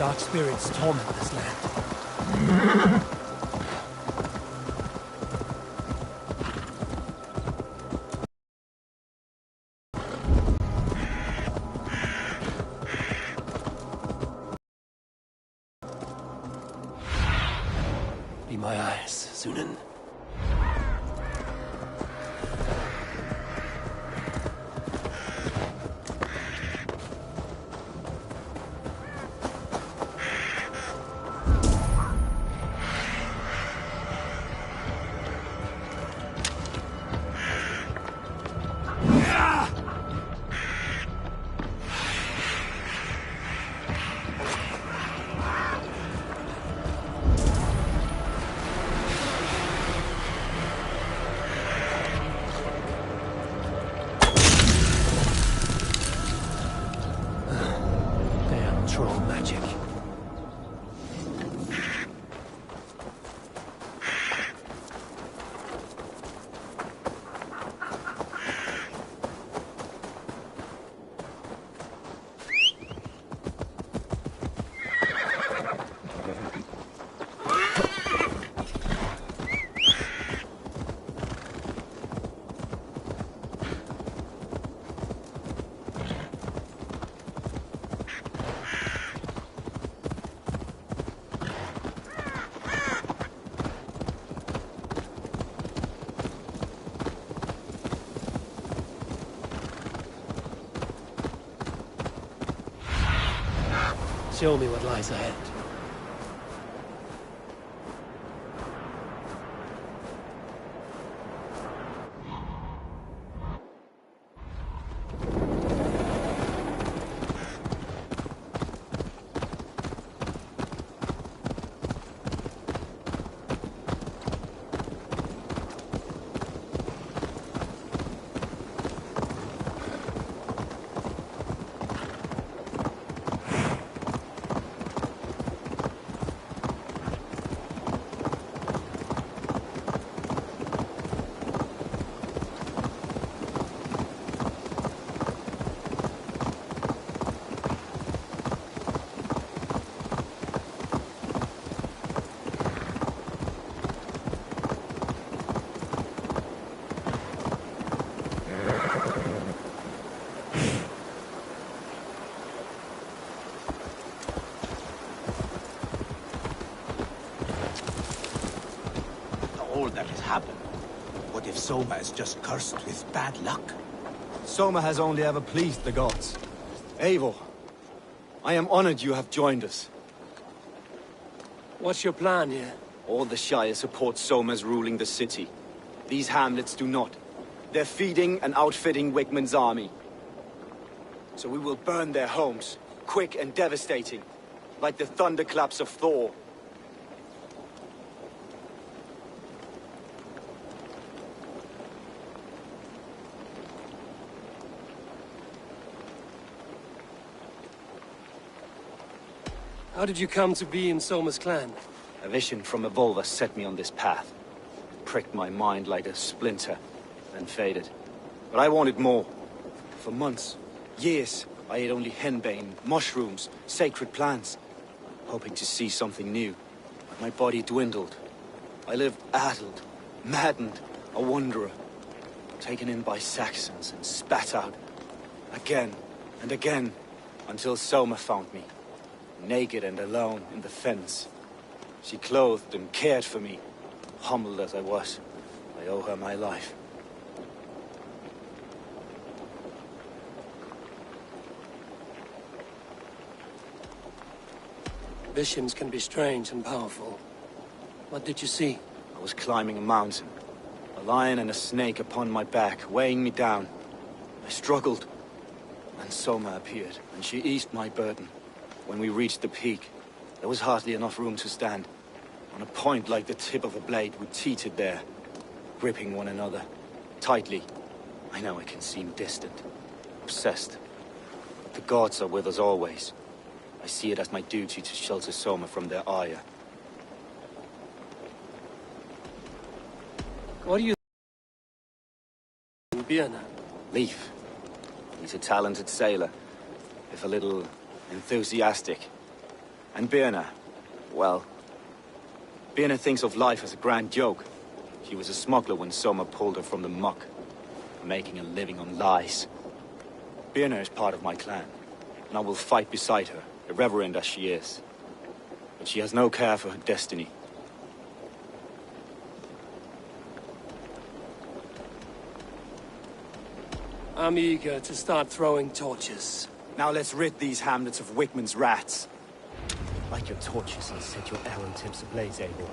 dark spirits torment this land. Be my eyes, Sunan. Troll magic. Show me what lies ahead. All that has happened. What if Soma is just cursed with bad luck? Soma has only ever pleased the gods. Eivor, I am honored you have joined us. What's your plan here? All the Shire support Soma's ruling the city. These hamlets do not. They're feeding and outfitting Wigmund's army. So we will burn their homes, quick and devastating, like the thunderclaps of Thor. How did you come to be in Soma's clan? A vision from Evolver set me on this path. Pricked my mind like a splinter, then faded. But I wanted more. For months, years, I ate only henbane, mushrooms, sacred plants, hoping to see something new. But my body dwindled. I lived addled, maddened, a wanderer, taken in by Saxons and spat out, again and again, until Soma found me, naked and alone in the fens. She clothed and cared for me, humbled as I was. I owe her my life. Visions can be strange and powerful. What did you see? I was climbing a mountain. A lion and a snake upon my back, weighing me down. I struggled. And Soma appeared, and she eased my burden. When we reached the peak, there was hardly enough room to stand. On a point like the tip of a blade, we teetered there, gripping one another, tightly. I know it can seem distant, obsessed. But the gods are with us always. I see it as my duty to shelter Soma from their ire. What do you think, Björn? Leif. He's a talented sailor, if a little enthusiastic. And Birna, well... Birna thinks of life as a grand joke. She was a smuggler when Soma pulled her from the muck, making a living on lies. Birna is part of my clan, and I will fight beside her, irreverent as she is. But she has no care for her destiny. I'm eager to start throwing torches. Now let's rid these hamlets of Wickman's rats. Light your torches and set your arrow tips ablaze, Abel.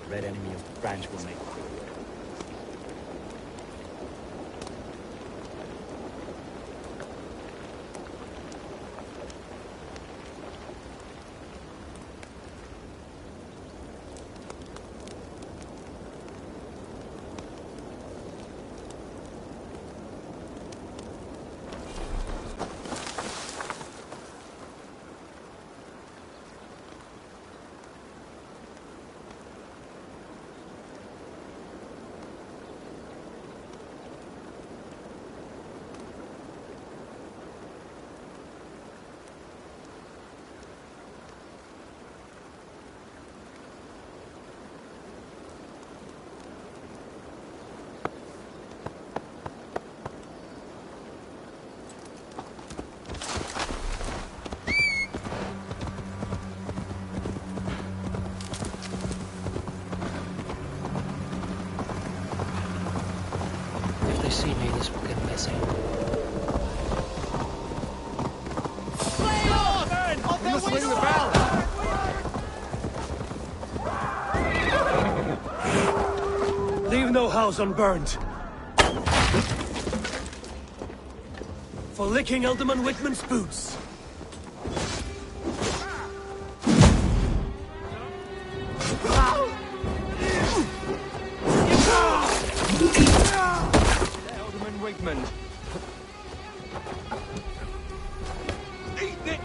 The red enemy of the branch will make quick work. If they see me, this will get messy. We must ring the bell! Leave no house unburned. For licking Alderman Whitman's boots. Alderman Wigman. Eat it!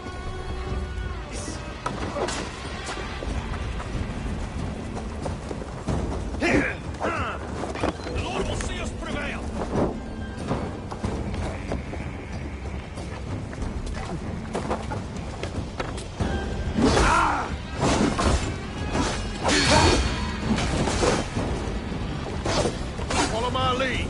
The Lord will see us prevail! Follow my lead!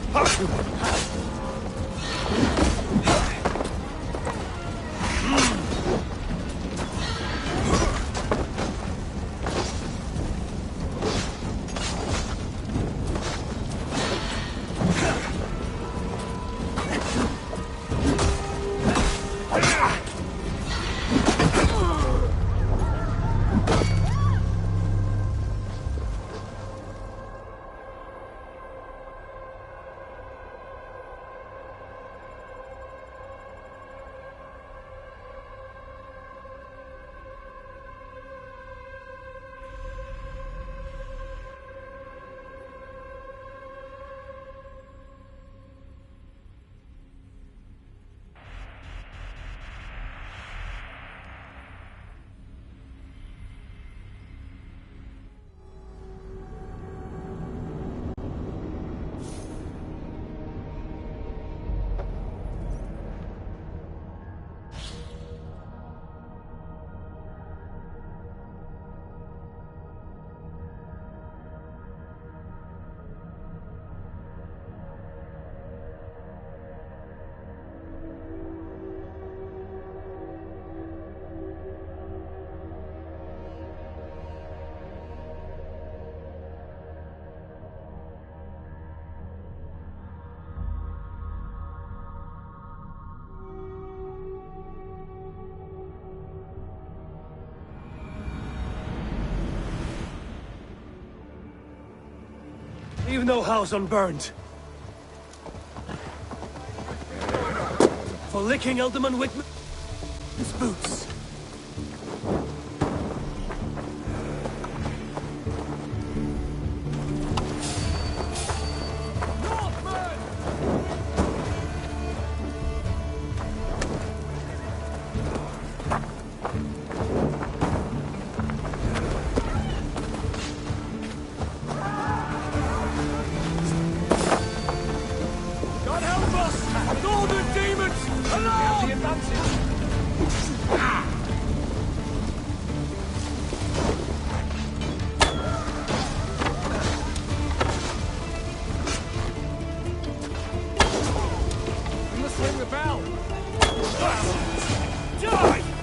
Leave no house unburned. For licking Alderman Whitman's boots. God help us! Northern demons! Along! The advantage! fell! Die!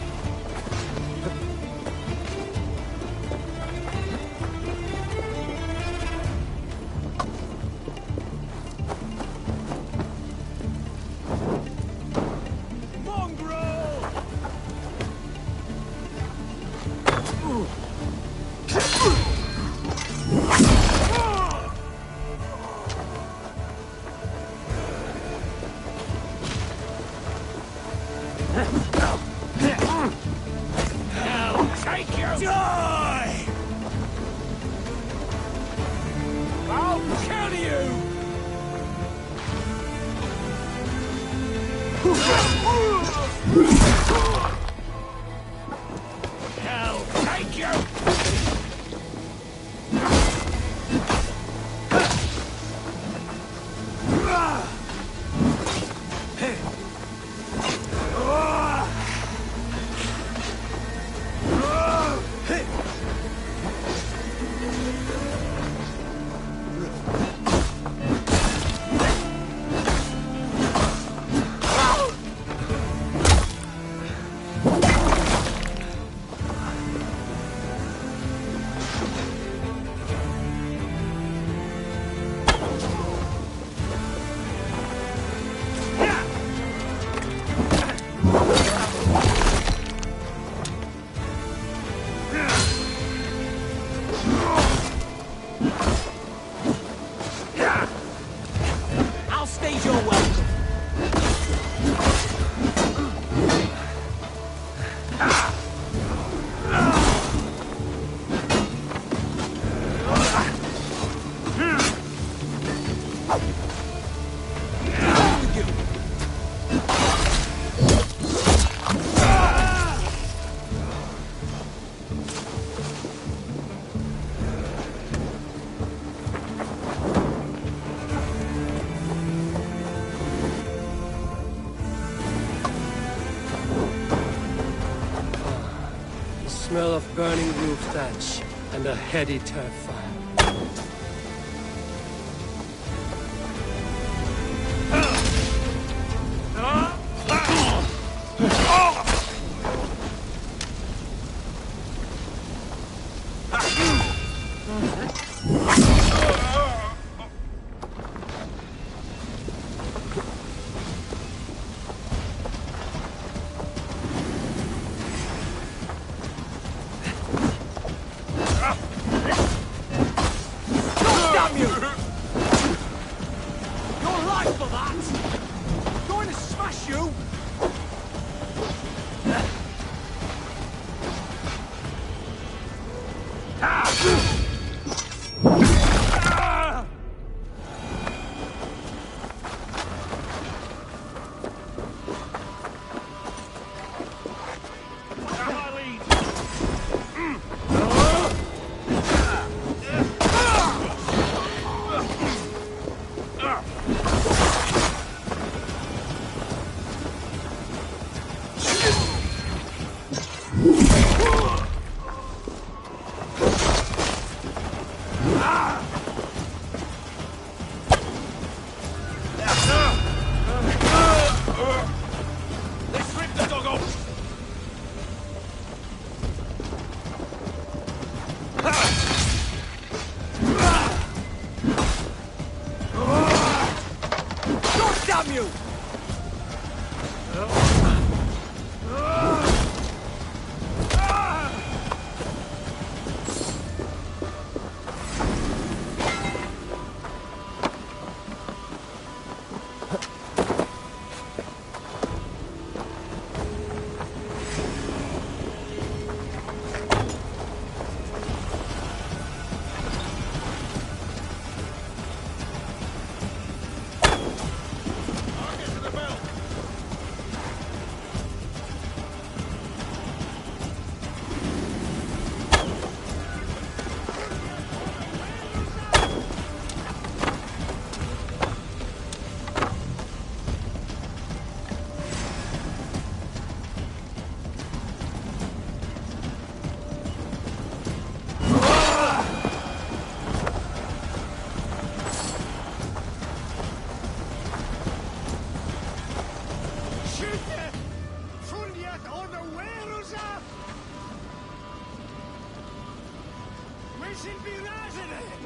Smell of burning roof thatch and a heady turf fire.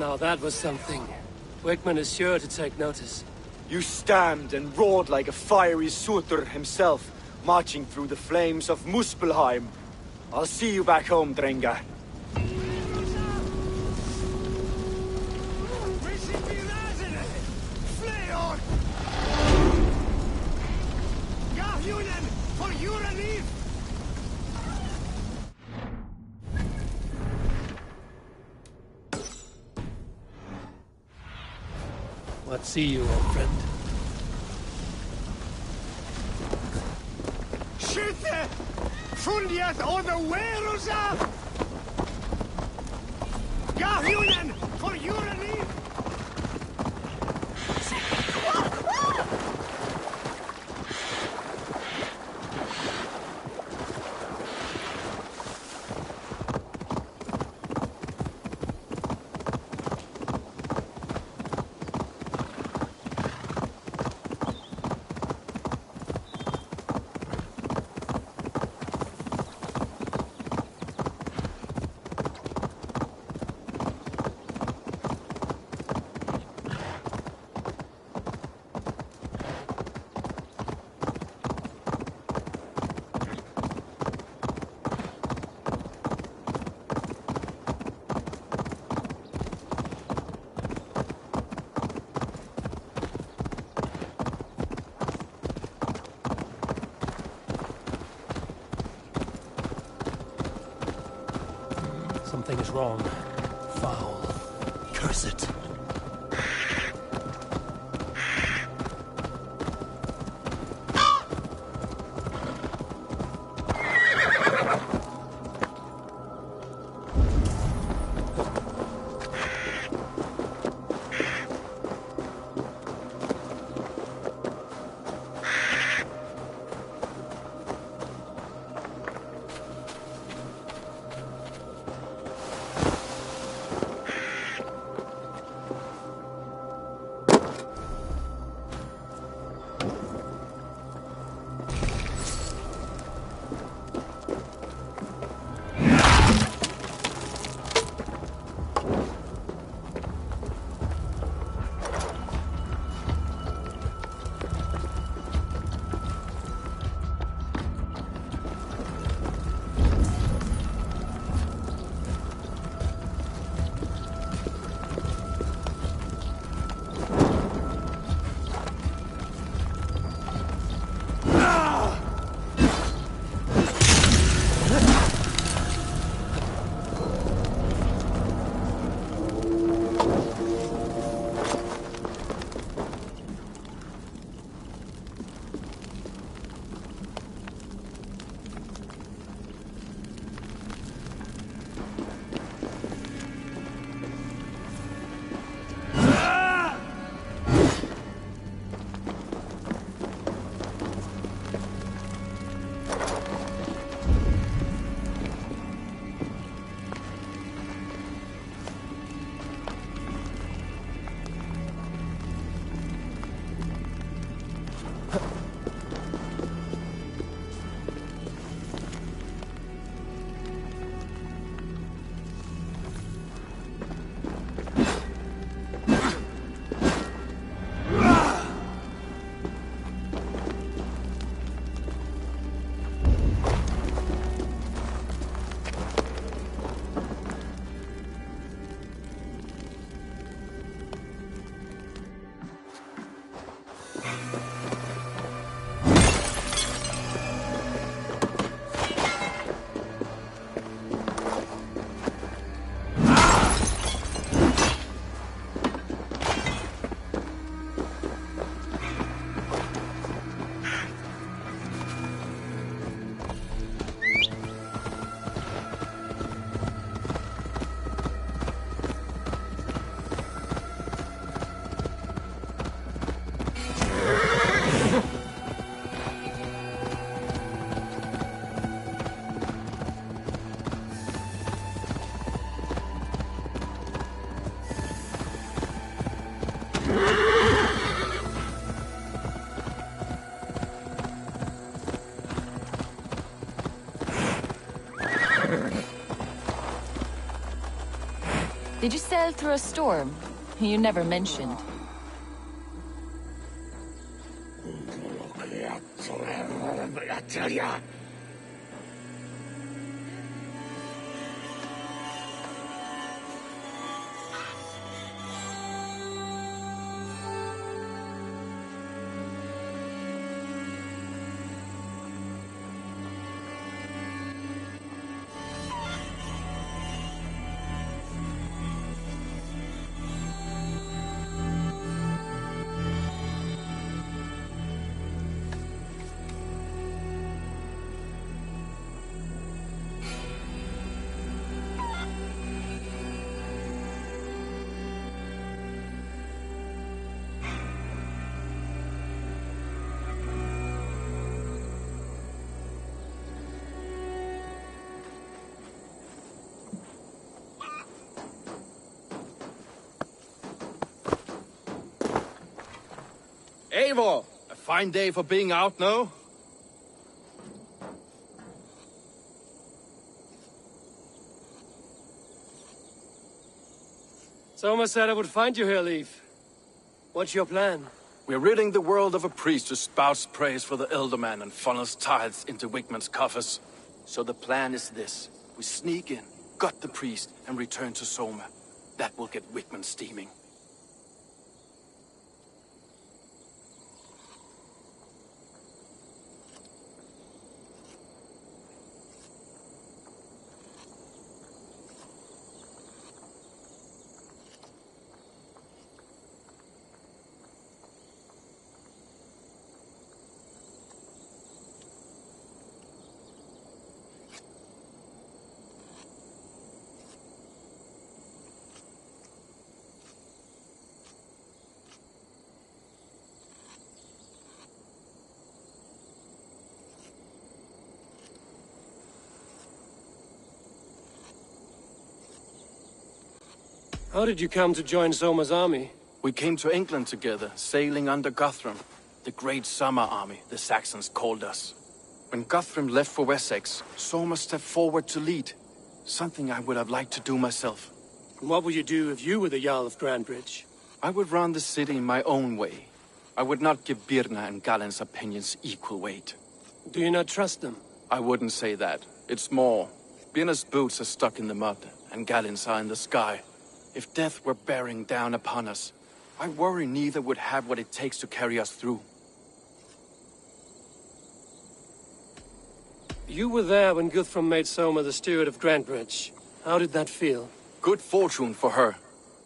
Now that was something. Wickman is sure to take notice. You stamped and roared like a fiery Surtur himself, marching through the flames of Muspelheim. I'll see you back home, Drengar. What see you, old friend? Skytte! Fundiet oder Werusa! Gahjunen for Jurani! Something is wrong. Foul. Curse it. Did you sail through a storm? You never mentioned. Eivor! A fine day for being out, no? Soma said I would find you here, Leaf. What's your plan? We're ridding the world of a priest who spouts praise for the Elderman and funnels tithes into Wigman's coffers. So the plan is this. We sneak in, gut the priest, and return to Soma. That will get Wigman steaming. How did you come to join Soma's army? We came to England together, sailing under Guthrum. The Great Summer Army, the Saxons called us. When Guthrum left for Wessex, Soma stepped forward to lead. Something I would have liked to do myself. And what would you do if you were the Jarl of Grandbridge? I would run the city in my own way. I would not give Birna and Galen's opinions equal weight. Do you not trust them? I wouldn't say that. It's more. Birna's boots are stuck in the mud, and Galen's are in the sky. If death were bearing down upon us, I worry neither would have what it takes to carry us through. You were there when Guthrum made Soma the steward of Grandbridge. How did that feel? Good fortune for her.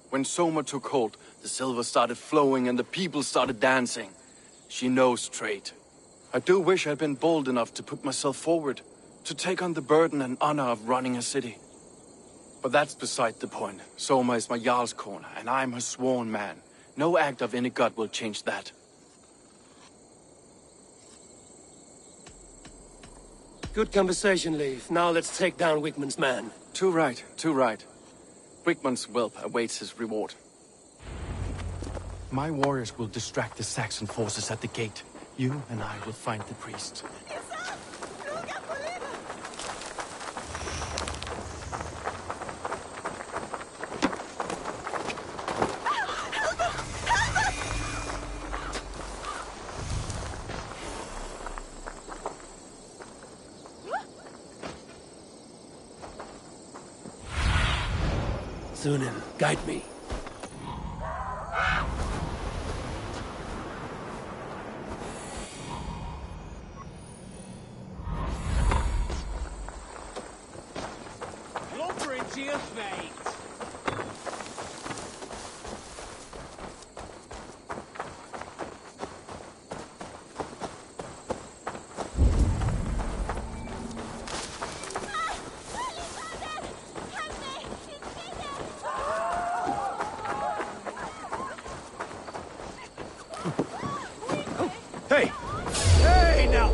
When Soma took hold, the silver started flowing and the people started dancing. She knows trade. I do wish I'd been bold enough to put myself forward, to take on the burden and honor of running a city. But that's beside the point. Soma is my Jarl's corner, and I'm her sworn man. No act of any god will change that. Good conversation, Leif. Now let's take down Wigman's man. Too right, too right. Wigman's whelp awaits his reward. My warriors will distract the Saxon forces at the gate. You and I will find the priest. Sunan, guide me. Blubber into your fate. Hey! Hey, now!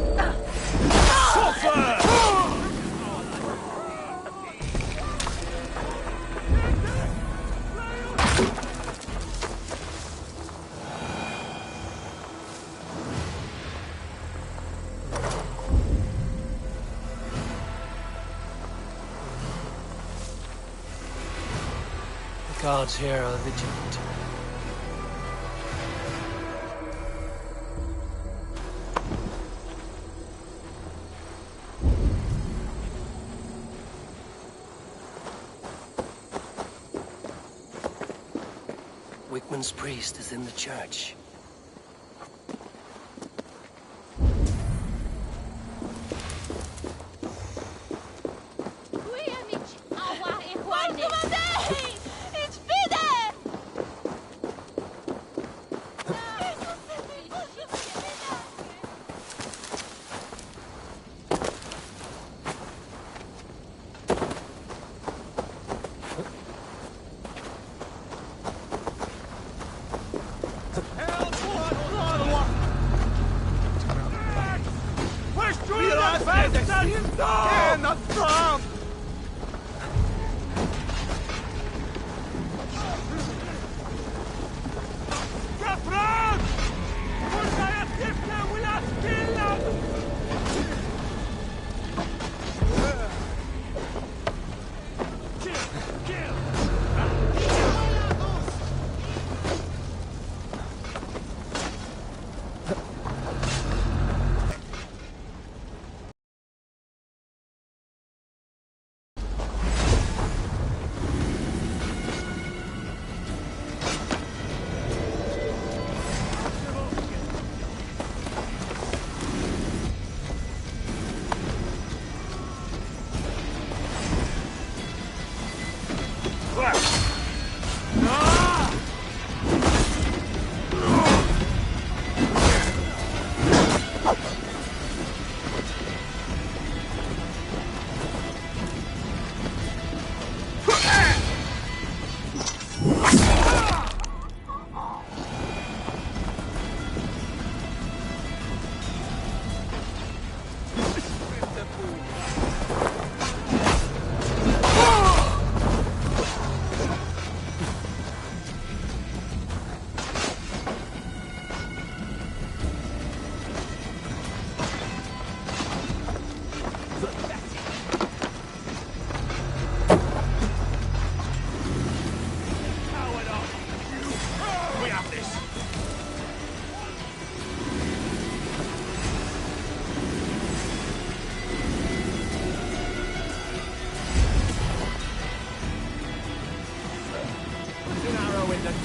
Suffer! Guards here are vigilant. Wickman's priest is in the church.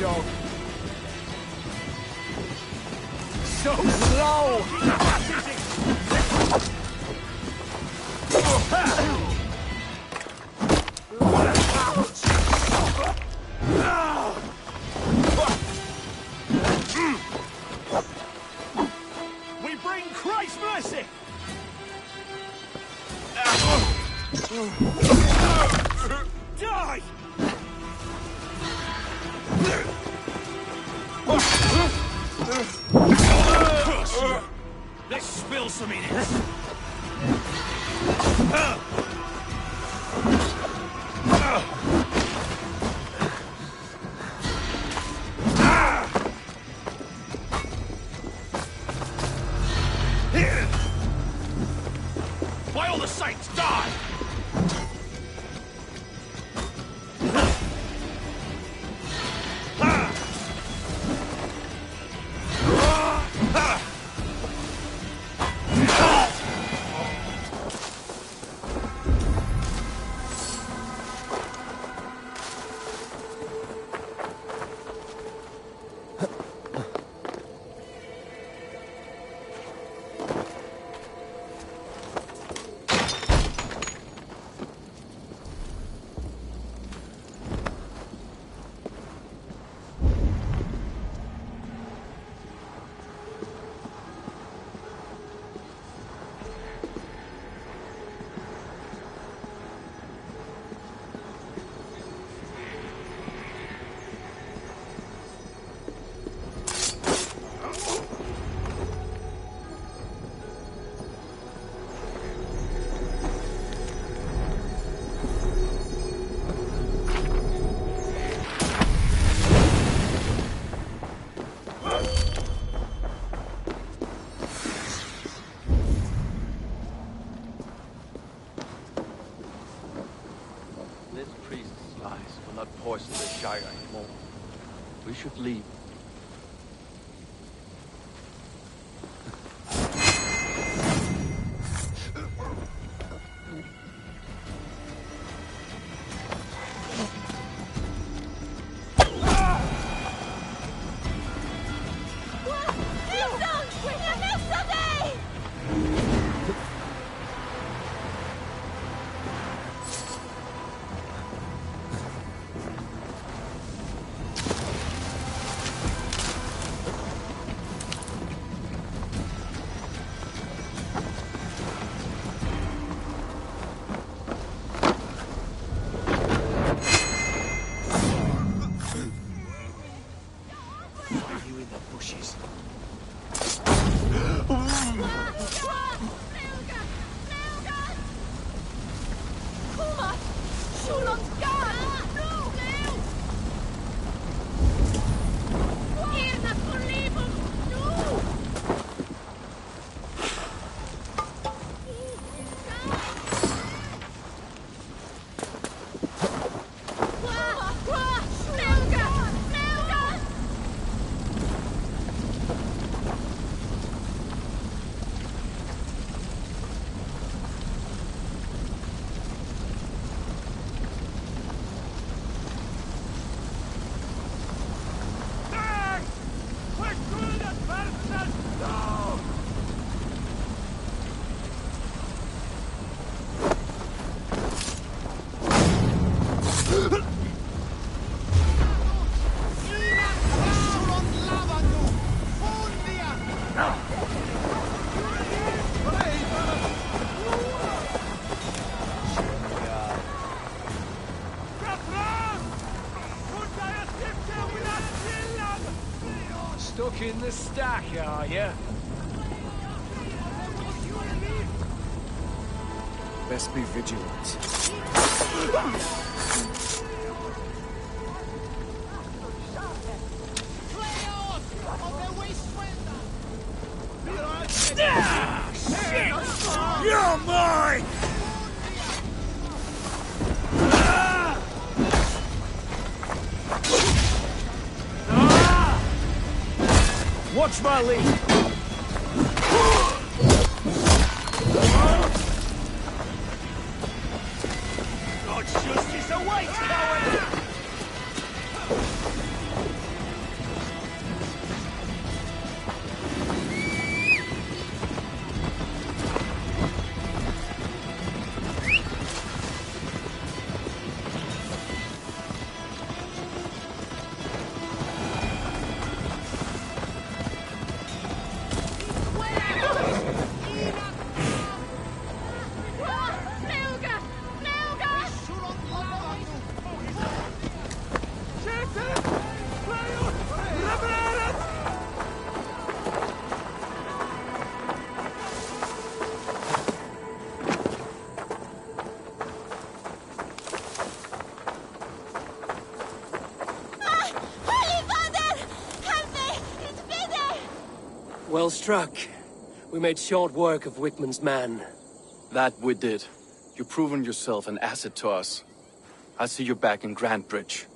Dog. So slow! We bring Christ's mercy! Die! Let's spill some in it. By all the saints, die! Shire anymore. We should leave. Stuck in the stack, are you? Best be vigilant. You're mine! Watch my lead! God's justice awaits, coward! Well struck. We made short work of Wickman's man. That we did. You've proven yourself an asset to us. I'll see you back in Grand Bridge.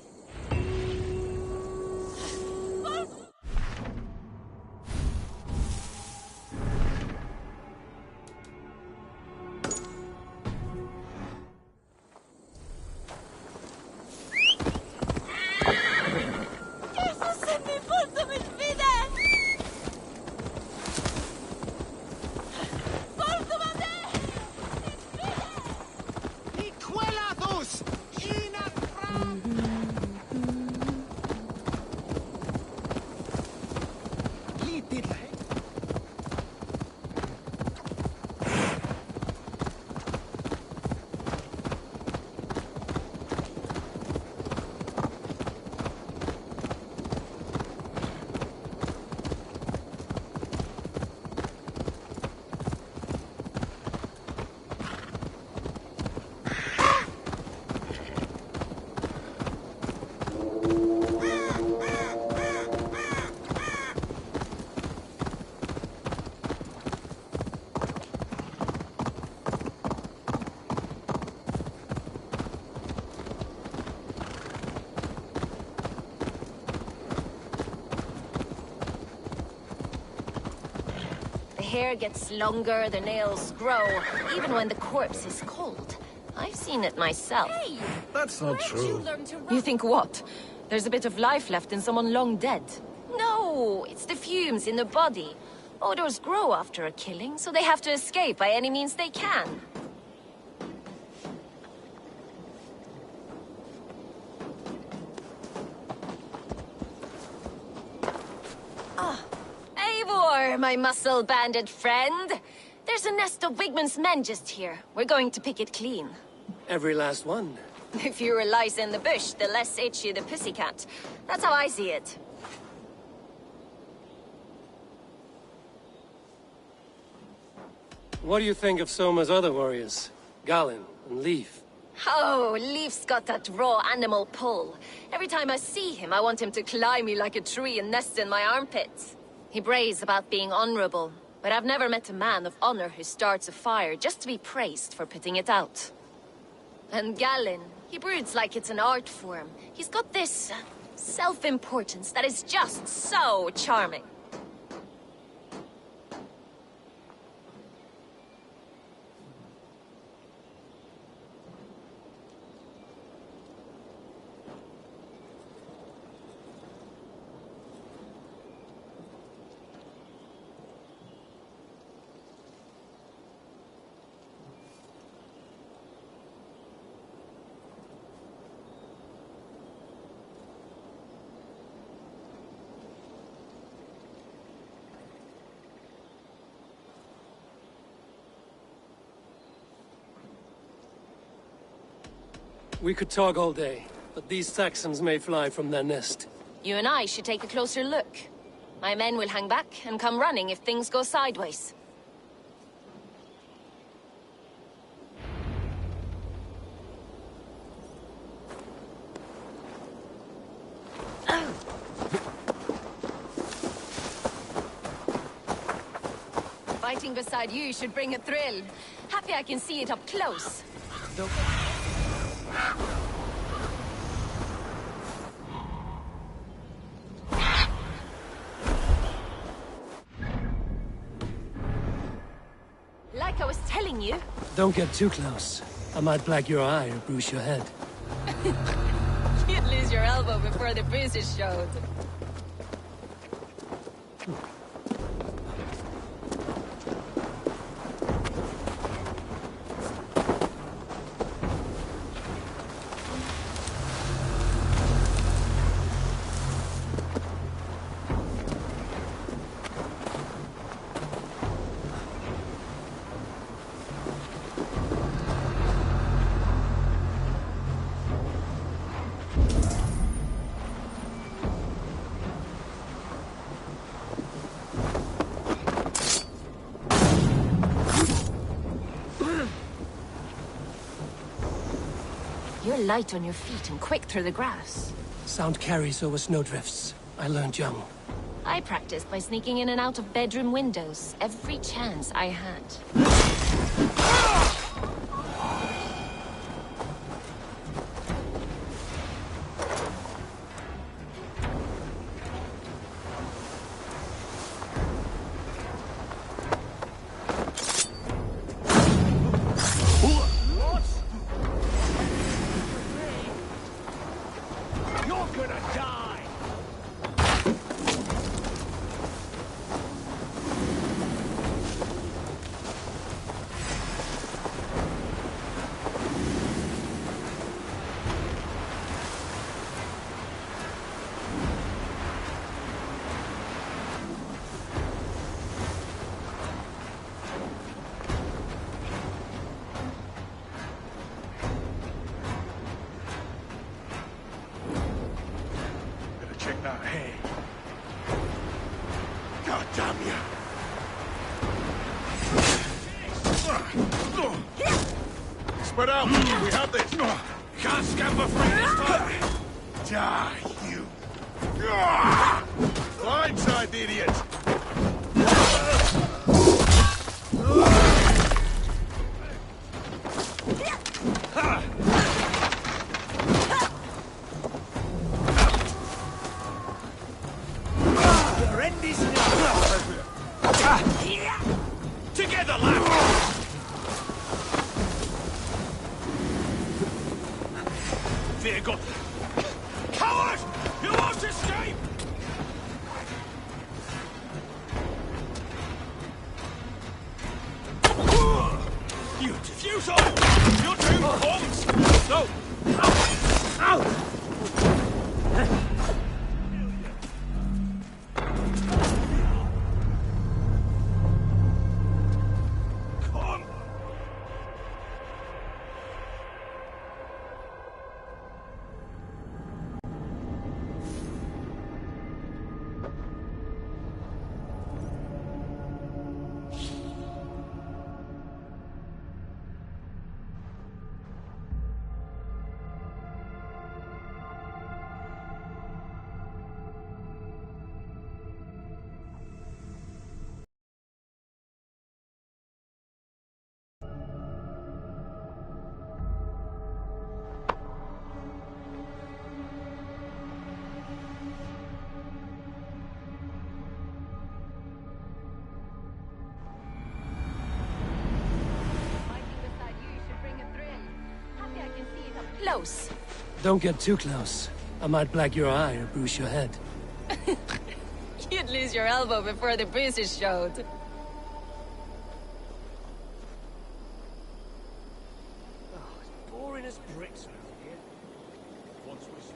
hair gets longer, the nails grow, even when the corpse is cold. I've seen it myself. Hey! That's not true. You think what? There's a bit of life left in someone long dead. No, it's the fumes in the body. Odors grow after a killing, so they have to escape by any means they can. Eivor, my muscle-banded friend. There's a nest of Wigman's men just here. We're going to pick it clean. Every last one. The fewer lice in the bush, the less itchy the pussycat. That's how I see it. What do you think of Soma's other warriors? Galen and Leaf? Oh, Leaf's got that raw animal pull. Every time I see him, I want him to climb me like a tree and nest in my armpits. He brays about being honorable, but I've never met a man of honor who starts a fire just to be praised for putting it out. And Galen, he broods like it's an art form. He's got this self-importance that is just so charming. We could talk all day, but these Saxons may fly from their nest. You and I should take a closer look. My men will hang back and come running if things go sideways. Fighting beside you should bring a thrill. Happy I can see it up close. Like I was telling you. Don't get too close. I might black your eye or bruise your head. You'd lose your elbow before the bruises showed. You're light on your feet and quick through the grass. Sound carries over snowdrifts. I learned young. I practiced by sneaking in and out of bedroom windows every chance I had. Check that hay. God damn you! Spread out! We have this! Can't scamper free this time! Die, you! Blindside the idiot! Futile! You're too bombs! No! Close. Don't get too close. I might black your eye or bruise your head. You'd lose your elbow before the bruises showed. Boring as bricks around here. Once we see.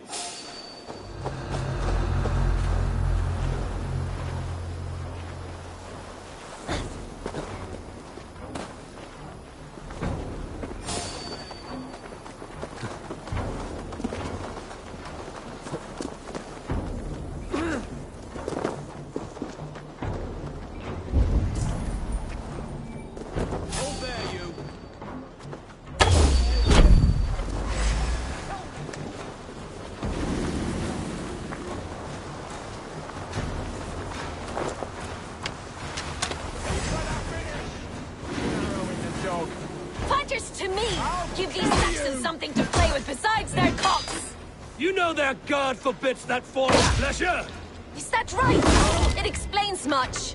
Fighters to me! Give these Saxons something to play with besides their cocks! You know their God forbids that form of pleasure! Is that right? It explains much.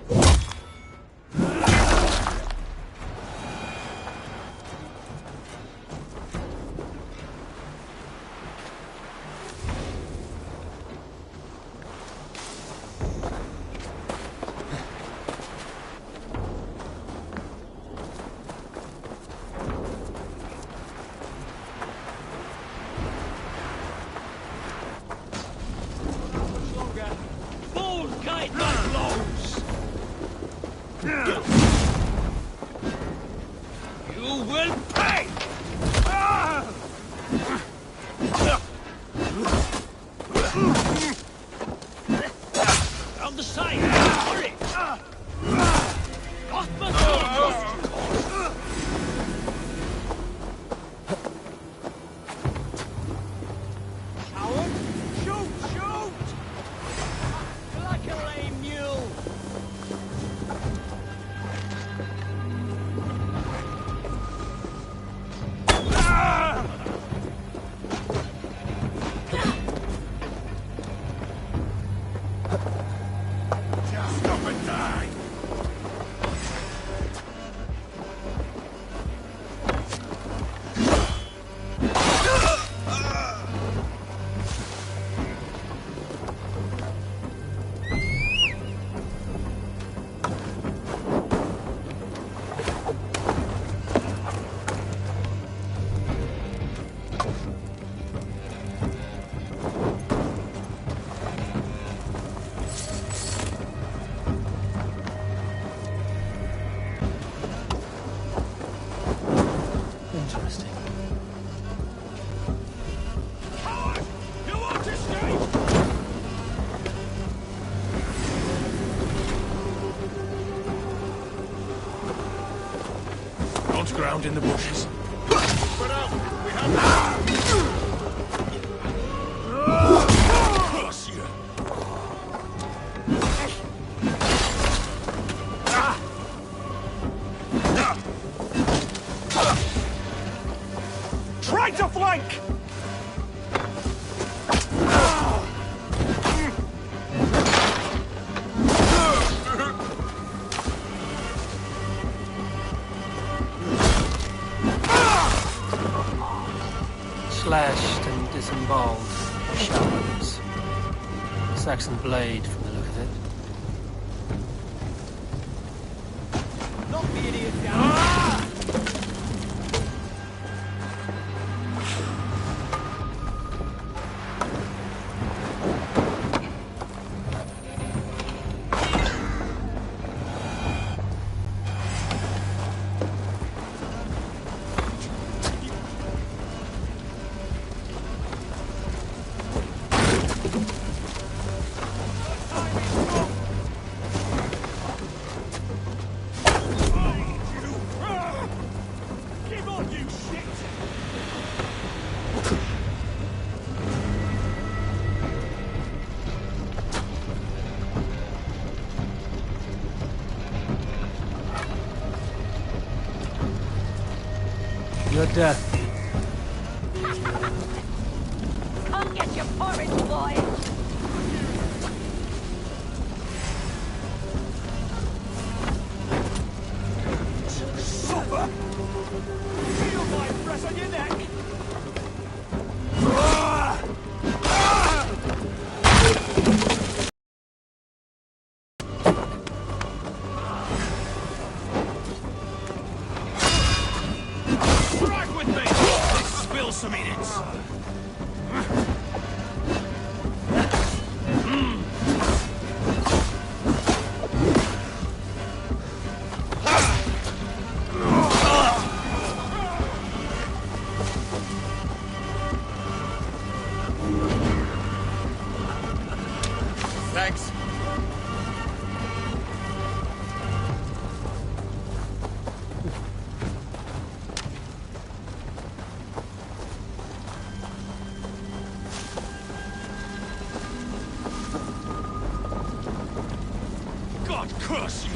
You will pay! On the side! Hurry! Coward! Shoot! Shoot! Like a lame mule! Stop and die! Interesting. Coward! You won't escape! Don't ground in the bushes. Spread out! We have Cross you! Try to flank! Slashed and disemboweled by sharp weapons. Saxon blade from the look of it. Knock the idiot down! her death. Come get your porridge, boy! Super! Feel my press on your neck! Strike with me! Let's spill some minutes. Thanks. God curse you!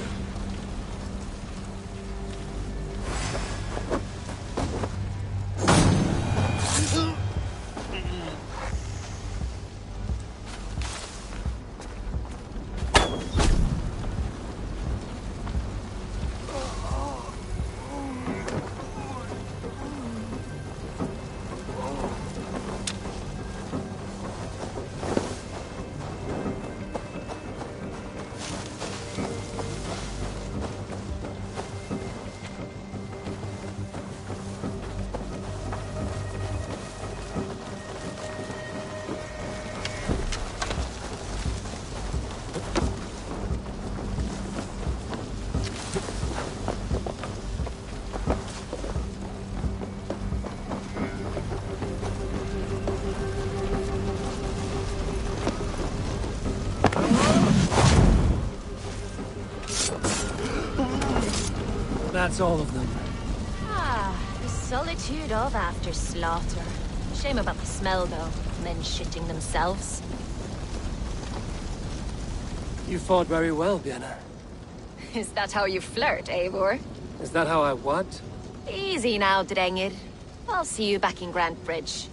That's all of them. Ah, the solitude of after slaughter. Shame about the smell, though. Men shitting themselves. You fought very well, Vienna. Is that how you flirt, Eivor? Is that how I what? Easy now, Drengir. I'll see you back in Grand Bridge.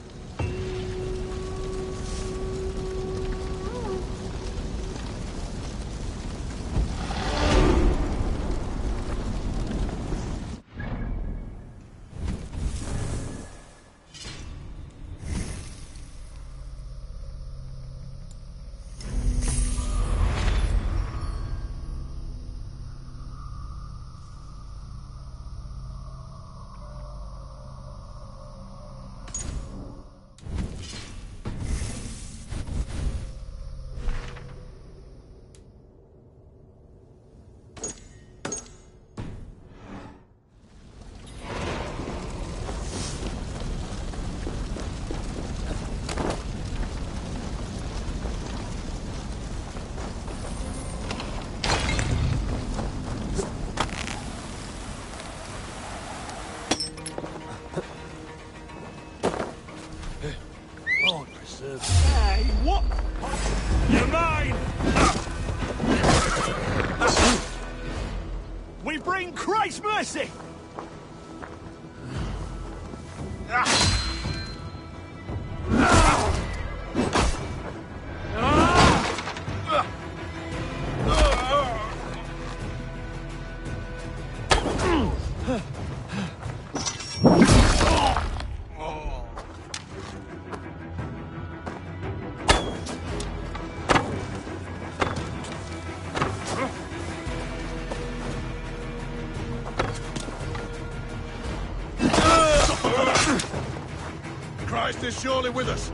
Lord preserve. Hey, what? You're mine! We bring Christ's mercy! Christ is surely with us.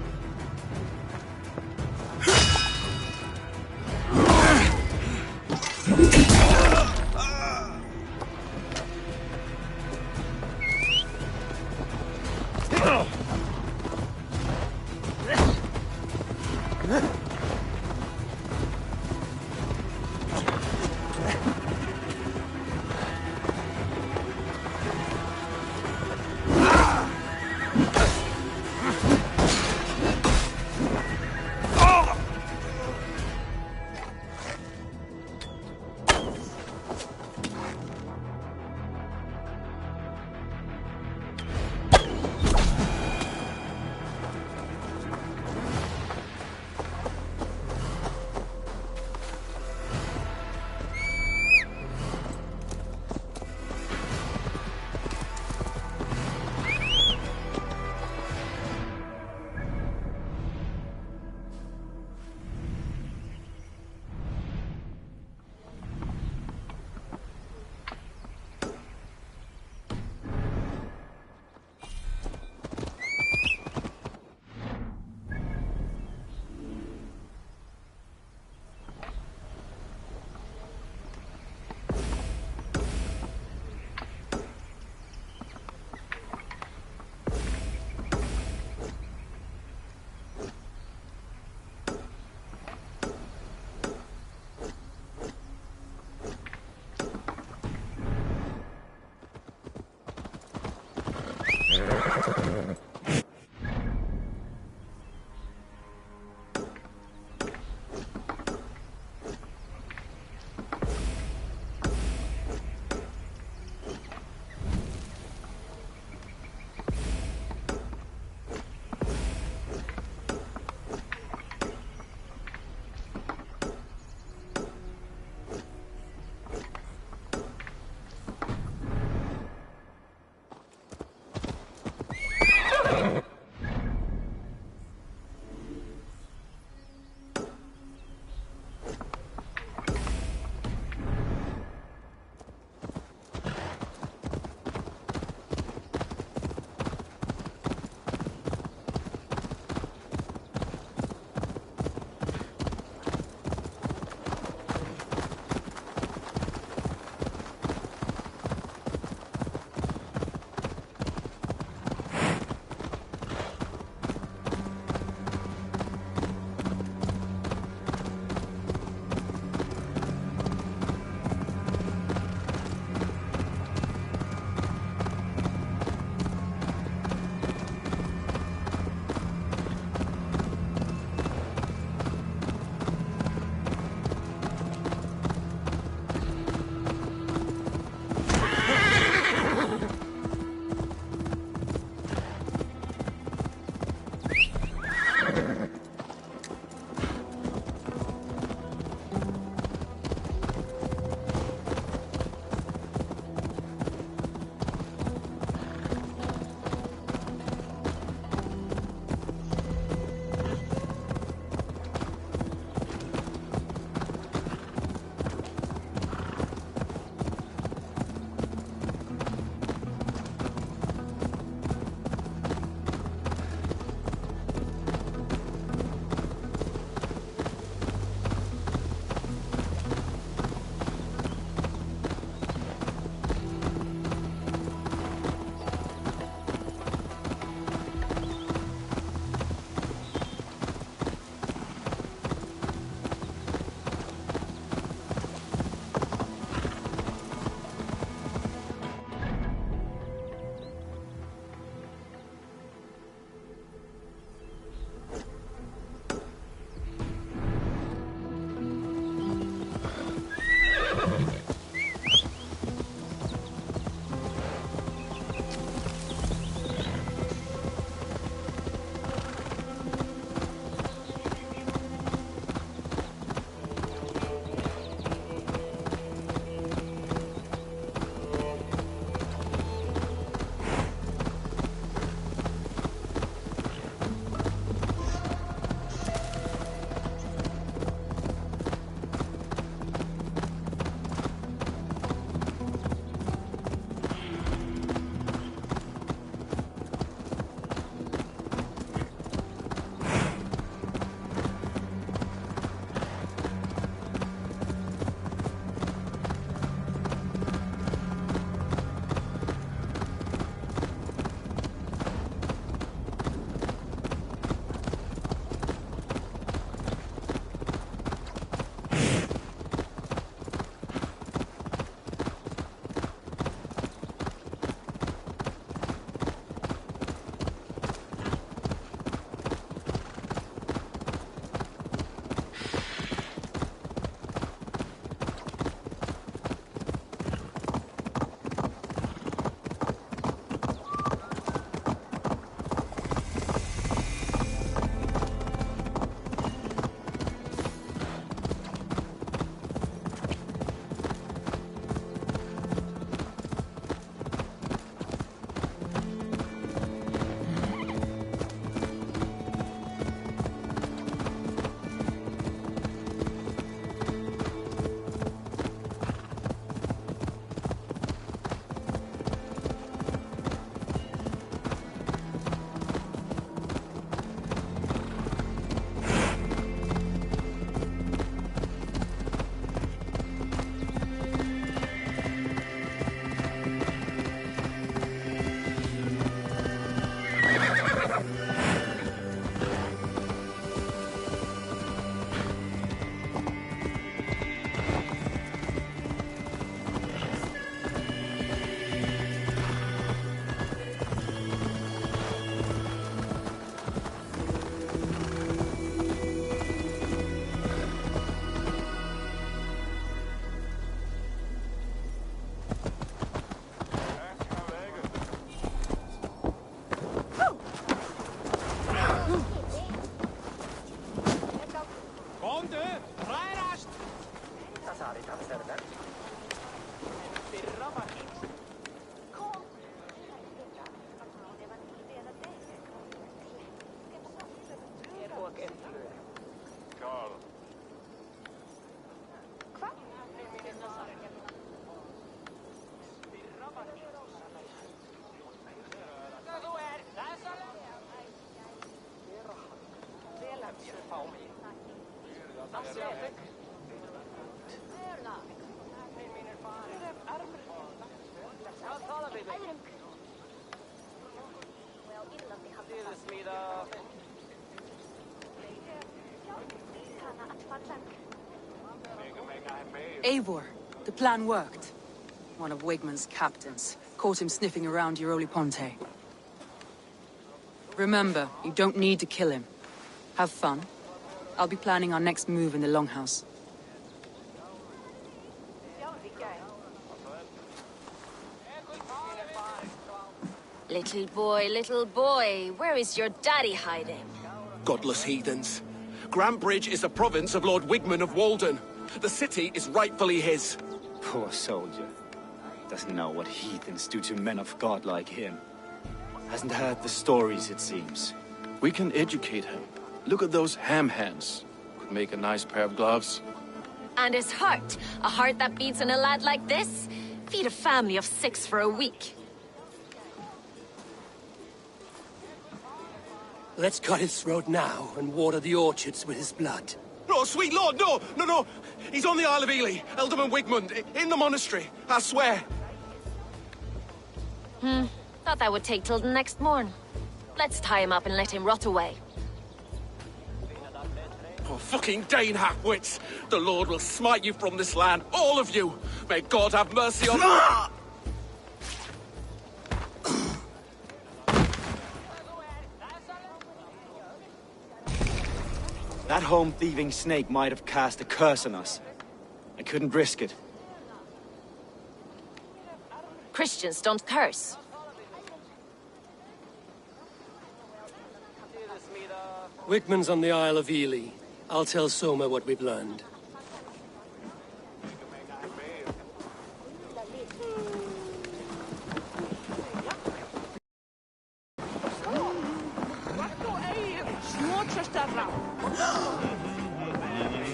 Eivor, the plan worked. One of Wigman's captains caught him sniffing around Euroli Ponte. Remember, you don't need to kill him. Have fun. I'll be planning our next move in the Longhouse. Little boy, where is your daddy hiding? Godless heathens. Grantbridge is a province of Lord Wigman of Walden. The city is rightfully his. Poor soldier. Doesn't know what heathens do to men of God like him. Hasn't heard the stories, it seems. We can educate him. Look at those ham hands. Could make a nice pair of gloves. And his heart. A heart that beats in a lad like this? Feed a family of 6 for a week. Let's cut his throat now and water the orchards with his blood. No, sweet lord, no, no, no. He's on the Isle of Ely, Ealdorman Wigmund, in the monastery, I swear. Thought that would take till the next morn. Let's tie him up and let him rot away. Oh, fucking Dane half-wits. The Lord will smite you from this land, all of you. May God have mercy on... That home-thieving snake might have cast a curse on us. I couldn't risk it. Christians don't curse. Wigman's on the Isle of Ely. I'll tell Soma what we've learned.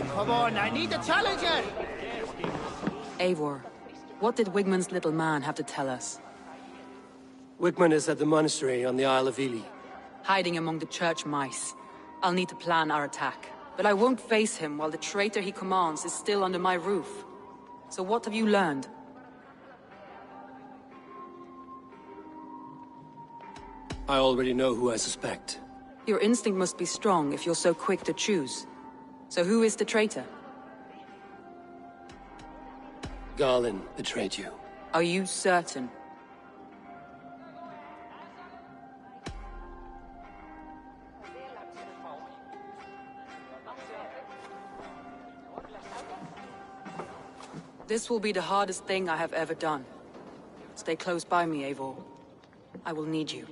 Come on, I need a challenger! Eivor, what did Wigman's little man have to tell us? Wigman is at the monastery on the Isle of Ely. Hiding among the church mice. I'll need to plan our attack. But I won't face him while the traitor he commands is still under my roof. So what have you learned? I already know who I suspect. Your instinct must be strong if you're so quick to choose. So who is the traitor? Garlin betrayed you. Are you certain? This will be the hardest thing I have ever done. Stay close by me, Eivor. I will need you.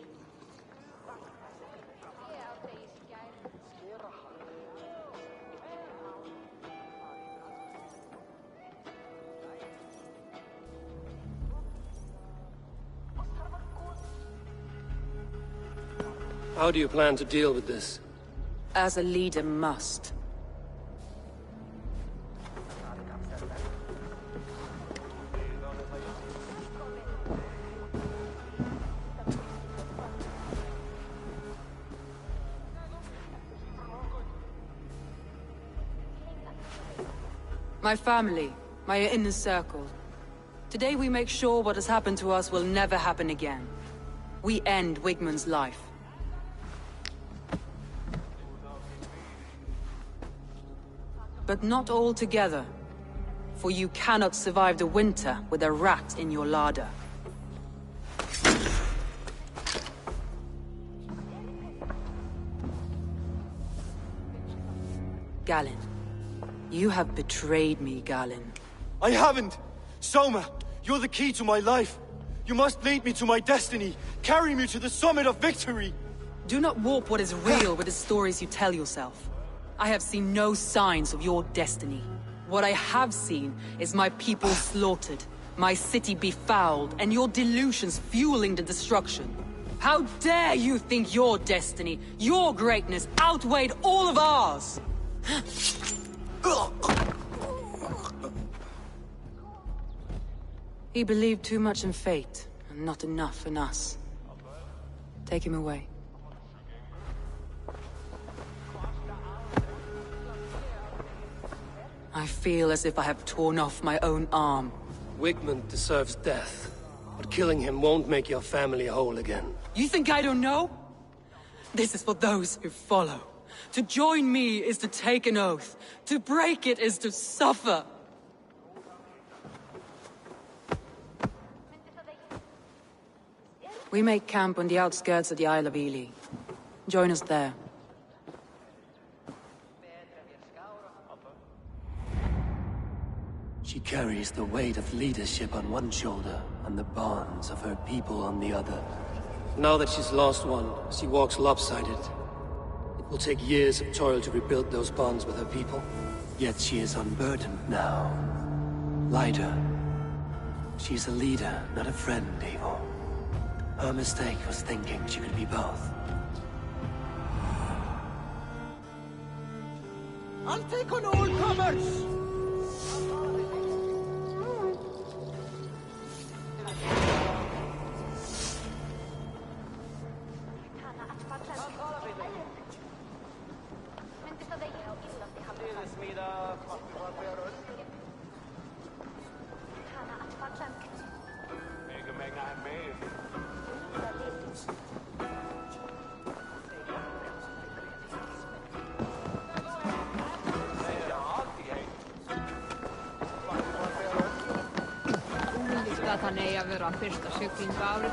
How do you plan to deal with this? As a leader must. My family, my inner circle. Today we make sure what has happened to us will never happen again. We end Wigman's life. But not all together. For you cannot survive the winter with a rat in your larder. Galen. You have betrayed me, Galen. I haven't! Soma, you're the key to my life. You must lead me to my destiny. Carry me to the summit of victory. Do not warp what is real with the stories you tell yourself. I have seen no signs of your destiny. What I have seen is my people slaughtered, my city befouled, and your delusions fueling the destruction. How dare you think your destiny, your greatness, outweighed all of ours? He believed too much in fate, and not enough in us. Take him away. I feel as if I have torn off my own arm. Wigmund deserves death, but killing him won't make your family whole again. You think I don't know? This is for those who follow. To join me is to take an oath. To break it is to suffer. We make camp on the outskirts of the Isle of Ely. Join us there. She carries the weight of leadership on one shoulder and the bonds of her people on the other. Now that she's lost one, she walks lopsided. It will take years of toil to rebuild those bonds with her people. Yet she is unburdened now. Lighter. She's a leader, not a friend, Eivor. Her mistake was thinking she could be both. I'll take on all comers! Att han är över första kycklingbaret.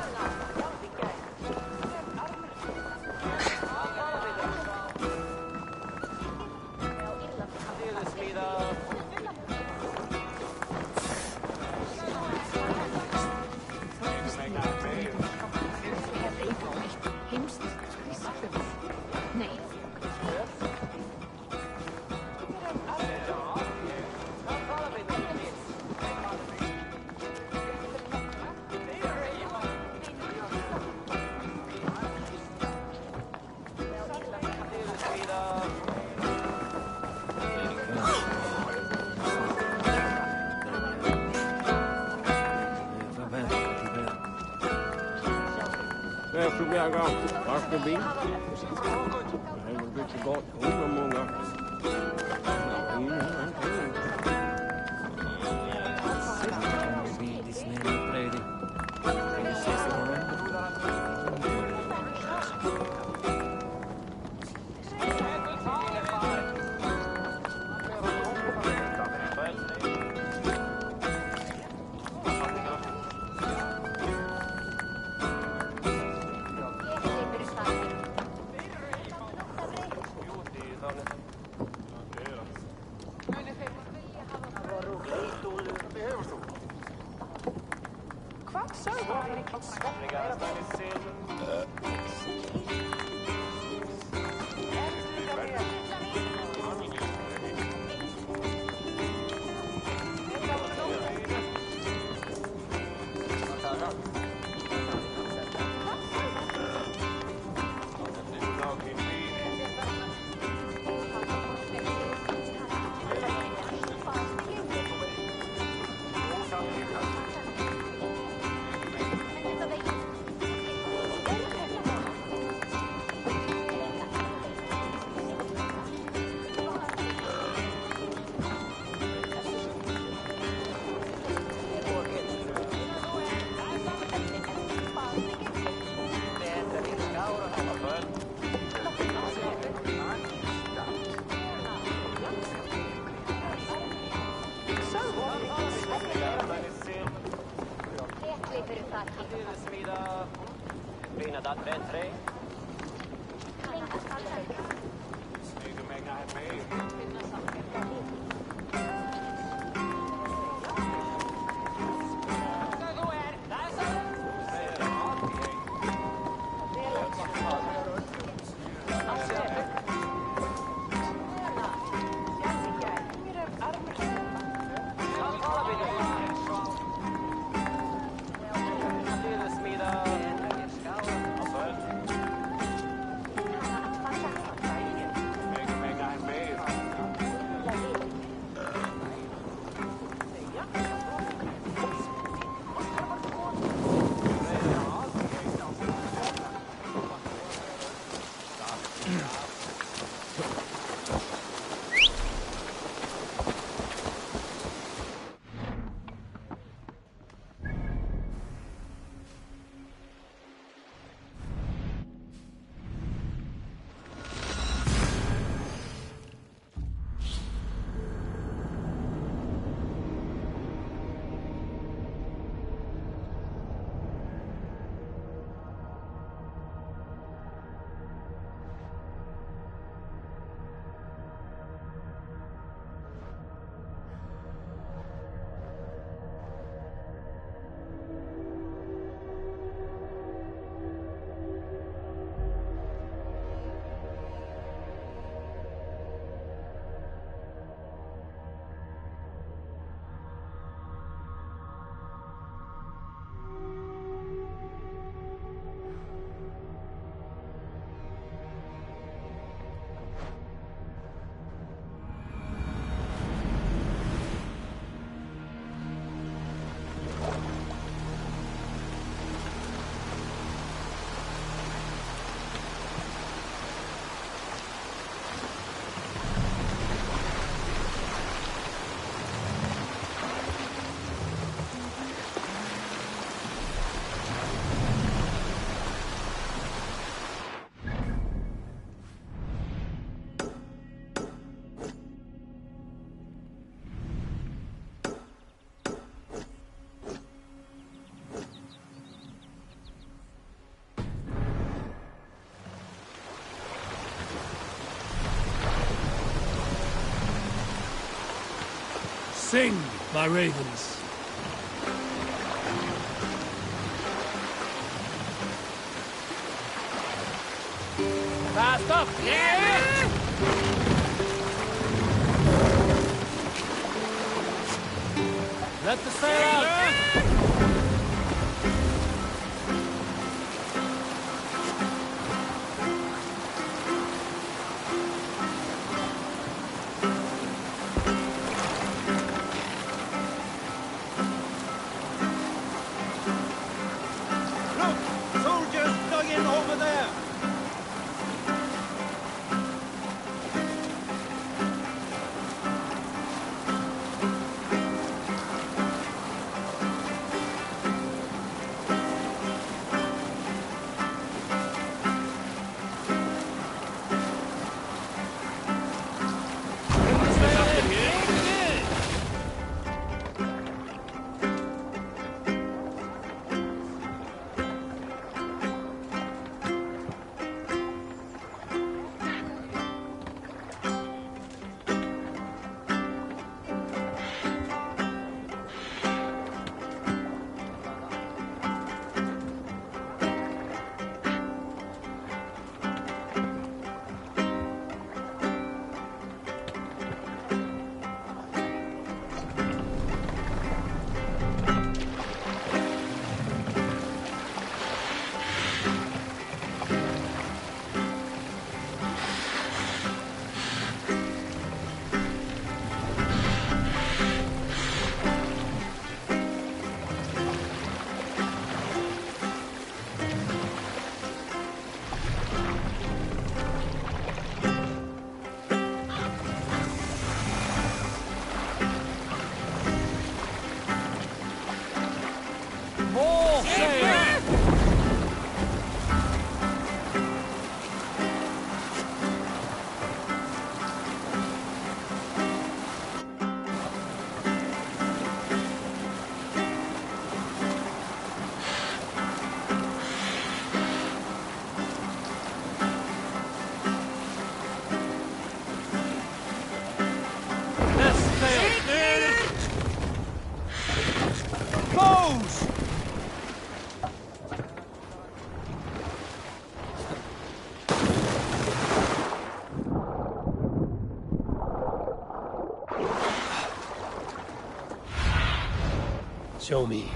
Sing, my ravens. Fast up! Yeah! Let the sail out! Look! Soldiers dug in over there! Show me.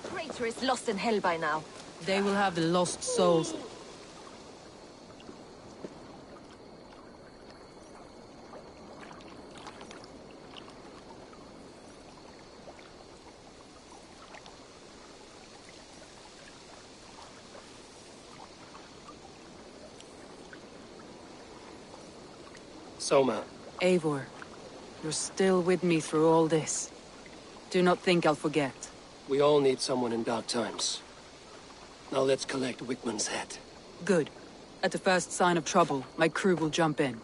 Traitor is lost in hell by now. They will have the lost souls. Soma. Eivor, you're still with me through all this. Do not think I'll forget. We all need someone in dark times. Now let's collect Wickman's head. Good. At the first sign of trouble, my crew will jump in.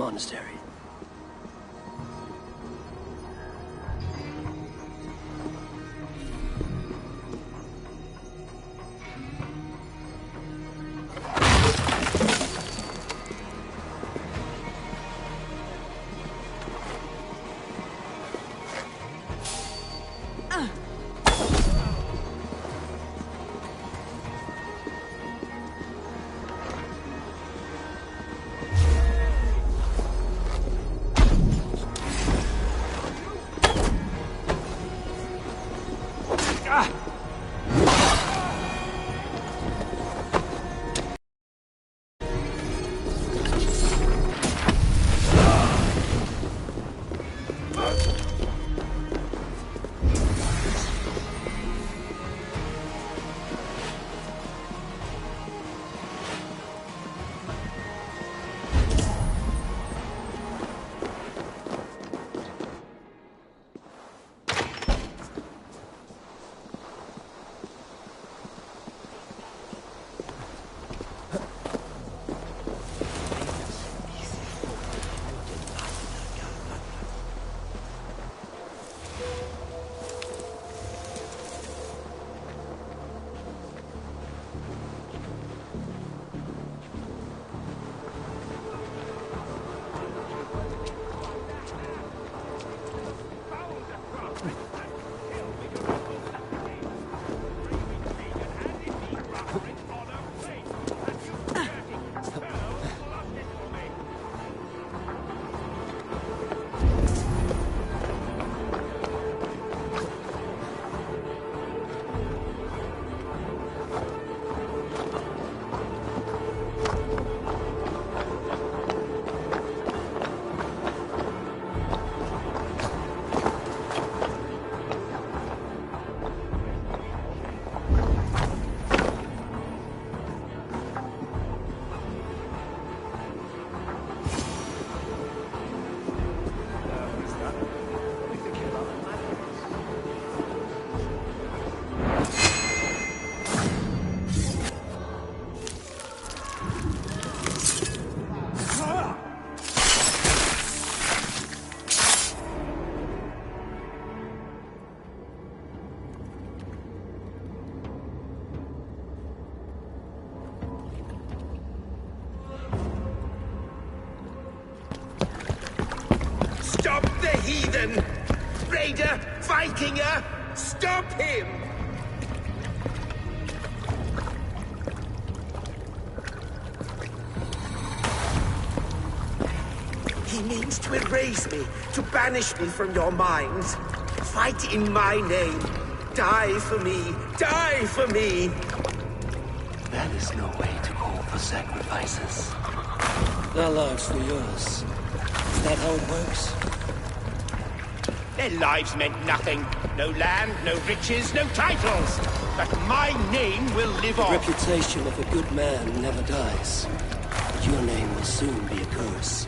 monastery. Stop the heathen! Raider! Vikinger! Stop him! He means to erase me, to banish me from your minds. Fight in my name. Die for me. Die for me. That is no way to call for sacrifices. Their lives for yours. Is that how it works? Their lives meant nothing. No land, no riches, no titles. But my name will live on. The reputation of a good man never dies. But your name will soon be a curse.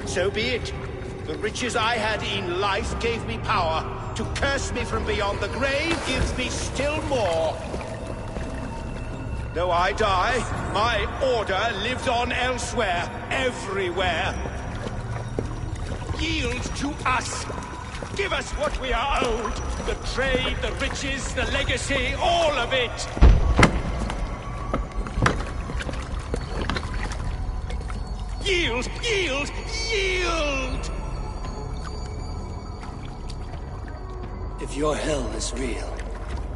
So be it. The riches I had in life gave me power. To curse me from beyond the grave gives me still more. Though I die, my order lives on elsewhere, everywhere. Yield to us. Give us what we are owed. The trade, the riches, the legacy, all of it. Yield, yield, yield! If your hell is real,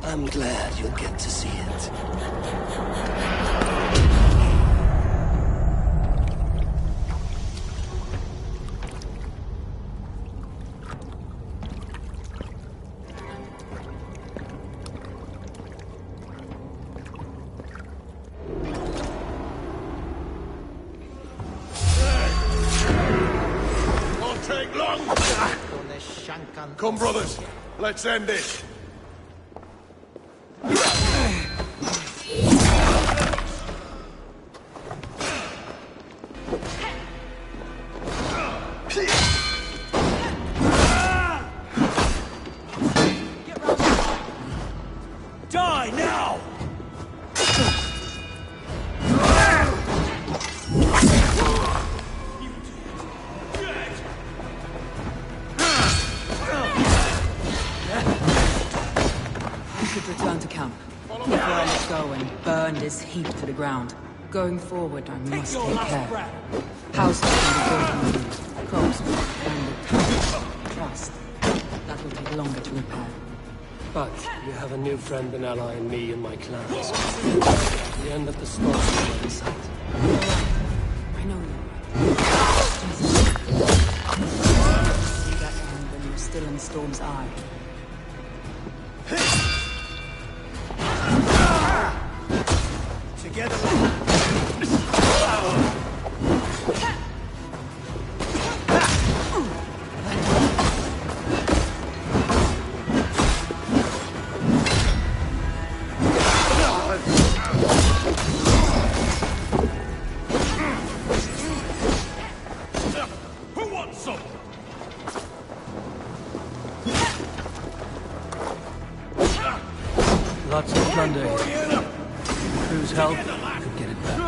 I'm glad you'll get to see it. Won't take long. Come, brothers. Let's end this. Die now! heaped to the ground. Going forward, I must your take last care. breath. Houses can be built and used. Crops and trust. That will take longer to repair. But you have a new friend and ally in me and my clans. The end of the storm is in sight. I know you. See that end when you're still in Storm's Eye. Together. Who wants some? Lots of plunder here. Crew's help could get it back.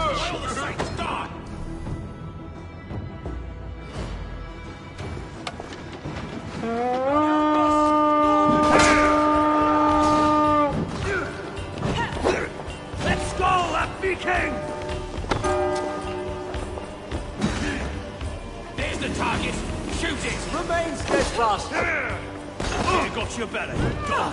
Let's go, that Viking! There's the target. Shoot it. Remain steadfast. You got your belly. Go.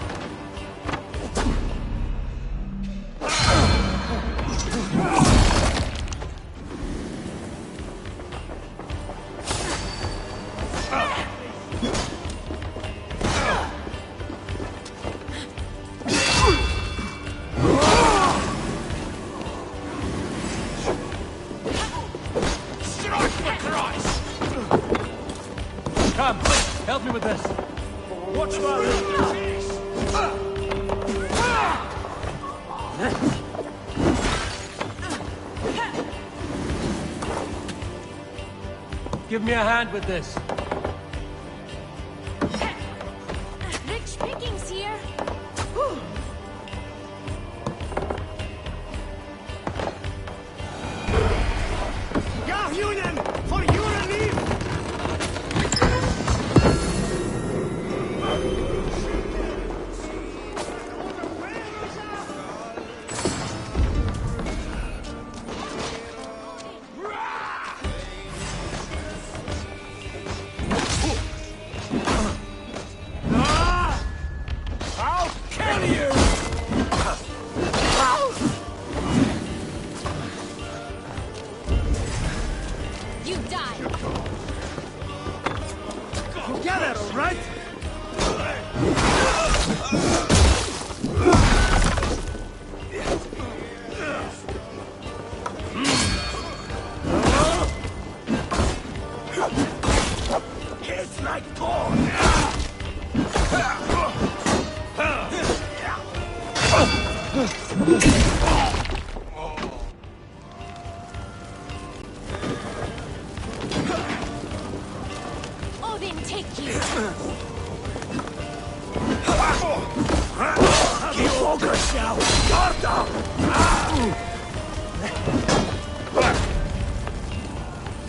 Strike for Christ! Come, help me with this. Watch my Give me a hand with this. Rich pickings here. Union, for your relief! I'll kill you! You die. You get it, all right? It's like corn. Odin, take you. Focus now. Garda.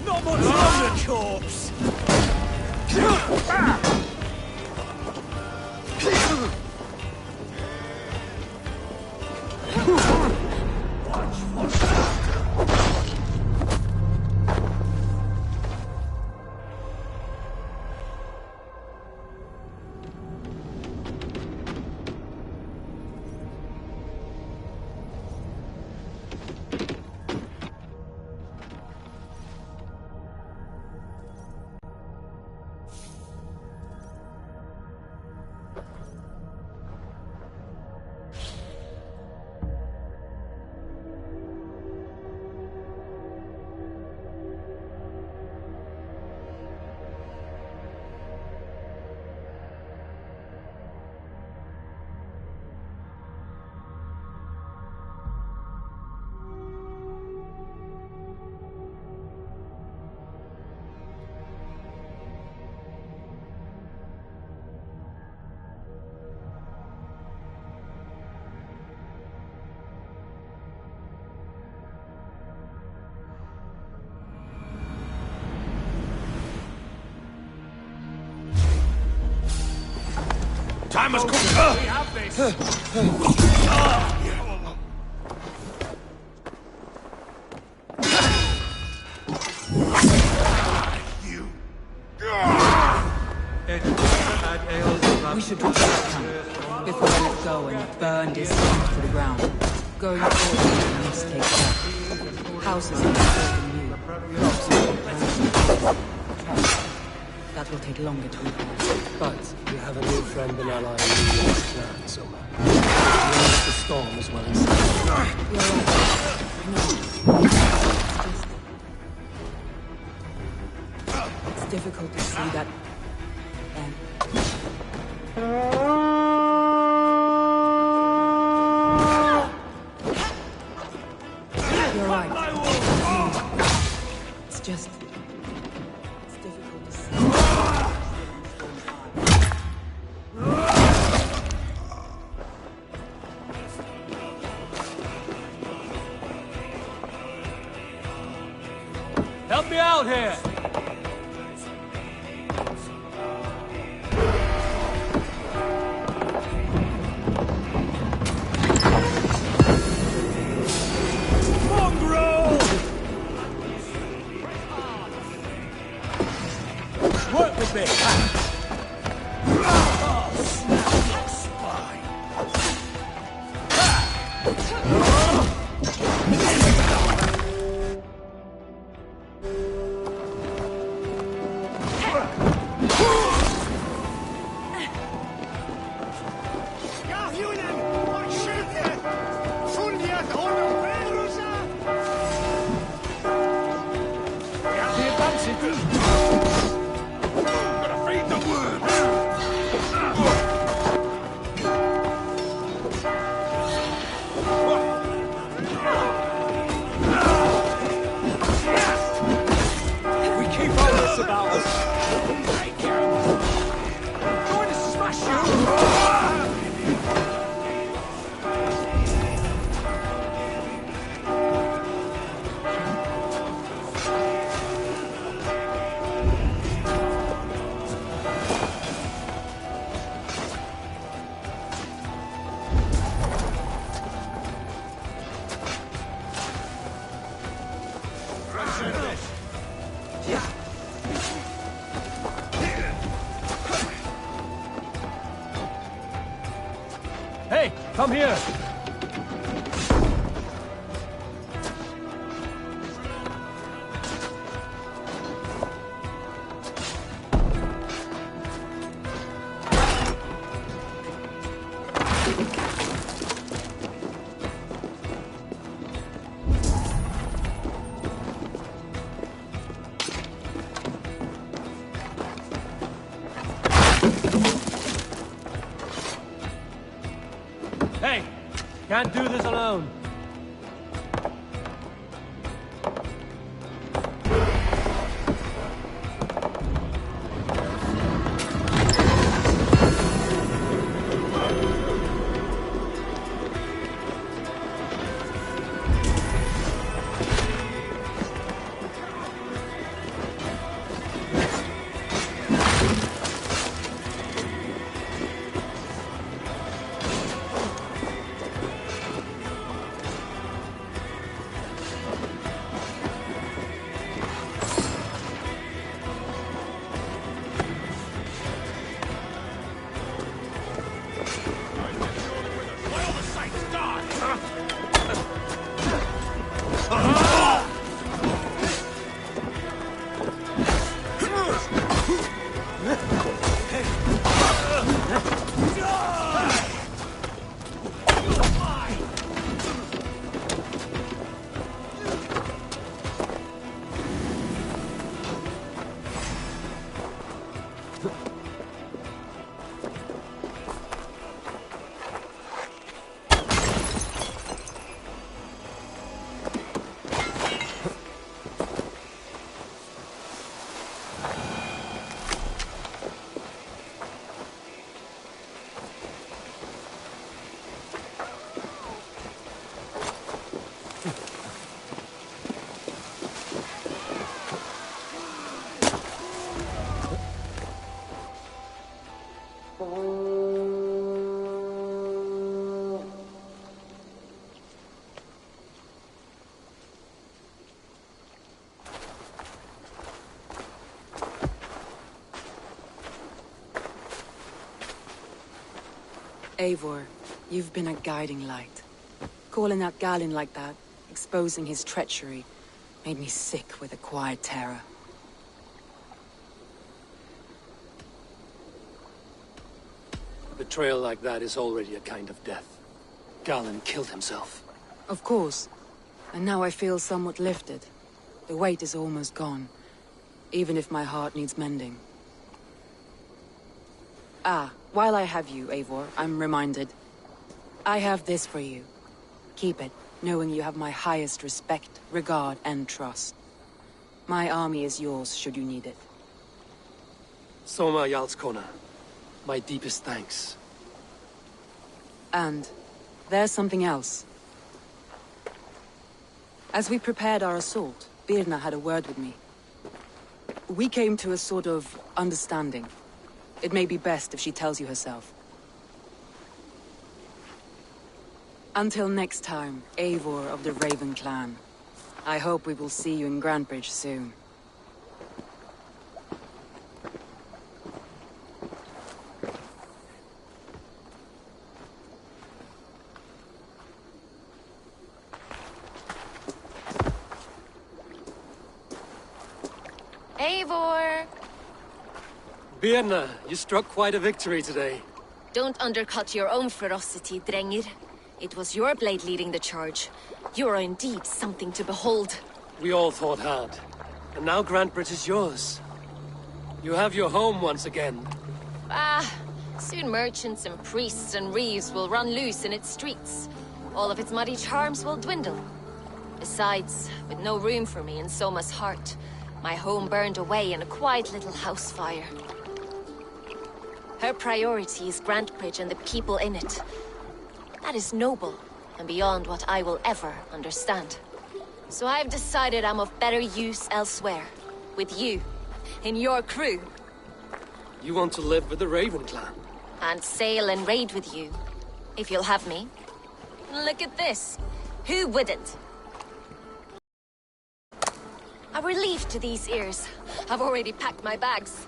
Not much longer, corpse! Time has come. We have this. We should return to camp before I let go and burn this camp to the ground. Going forward, we need to take care. Houses are built new. Crops are planted. That will take longer to repair. But you have a new friend and ally in the York clan, Soma. You know the storm as well as... You're right. I know. It's difficult to see that... You're right. It's just... It's difficult to see. Help me out here! Work with me! Hey, come here! Hey, can't do this alone. Eivor, you've been a guiding light. Calling out Galinn like that, exposing his treachery, made me sick with a quiet terror. A betrayal like that is already a kind of death. Galinn killed himself. Of course. And now I feel somewhat lifted. The weight is almost gone, even if my heart needs mending. Ah, while I have you, Eivor, I'm reminded. I have this for you. Keep it, knowing you have my highest respect, regard, and trust. My army is yours, should you need it. Soma Jarlskona. My deepest thanks. And there's something else. As we prepared our assault, Birna had a word with me. We came to a sort of understanding. It may be best if she tells you herself. Until next time, Eivor of the Raven Clan. I hope we will see you in Grantebridge soon. Eivor! Birna, you struck quite a victory today. Don't undercut your own ferocity, Drengir. It was your blade leading the charge. You are indeed something to behold. We all fought hard. And now Grantebridge is yours. You have your home once again. Soon merchants and priests and reeves will run loose in its streets. All of its muddy charms will dwindle. Besides, with no room for me in Soma's heart, my home burned away in a quiet little house fire. Her priority is Grantebridge and the people in it. That is noble, and beyond what I will ever understand. So I've decided I'm of better use elsewhere. With you. In your crew. You want to live with the Raven Clan? And sail and raid with you. If you'll have me. Look at this. Who wouldn't? A relief to these ears. I've already packed my bags.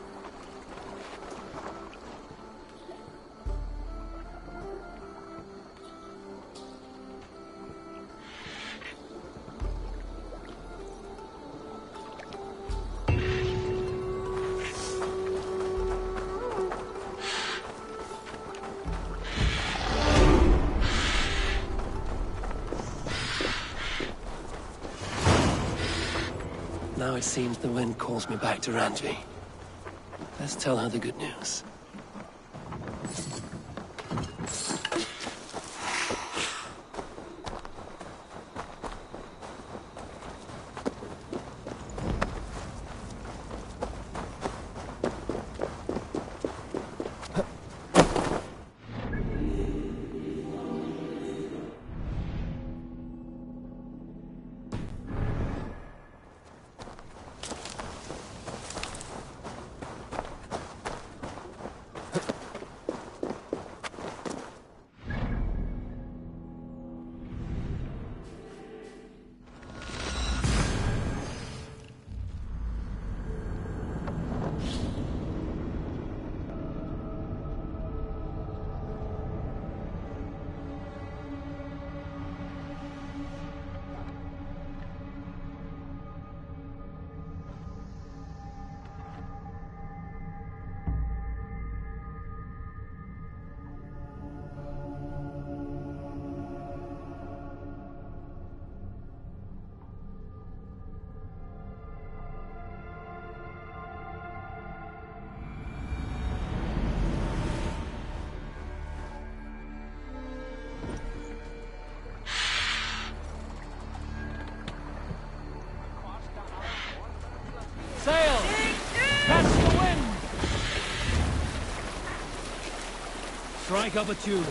Now it seems the wind calls me back to Randvi. Let's tell her the good news. Sail! Catch the wind! Strike up a tune.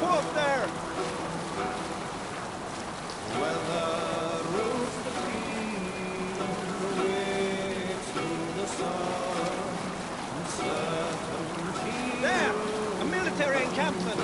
quote there! There! A military encampment!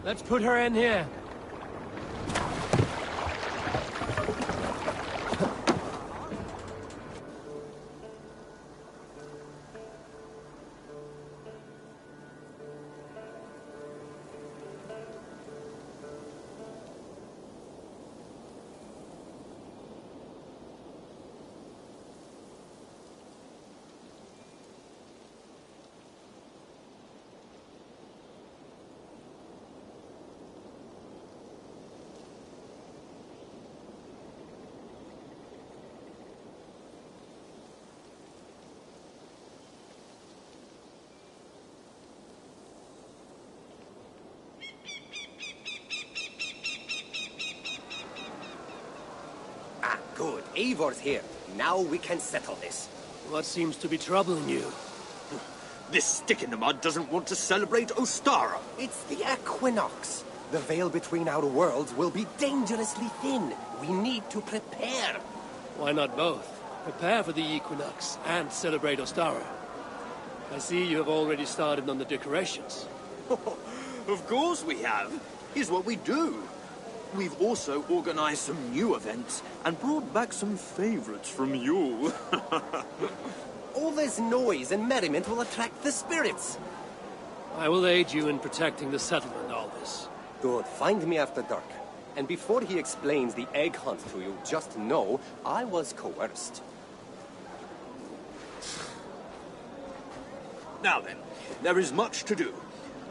Let's put her in here. Good. Eivor's here. Now we can settle this. What seems to be troubling you? This stick in the mud doesn't want to celebrate Ostara. It's the equinox. The veil between our worlds will be dangerously thin. We need to prepare. Why not both? Prepare for the equinox and celebrate Ostara. I see you have already started on the decorations. Of course we have. Here's what we do. We've also organized some new events and brought back some favorites from you. All this noise and merriment will attract the spirits. I will aid you in protecting the settlement, Aldous. Good. Find me after dark. And before he explains the egg hunt to you, just know I was coerced. Now then, there is much to do.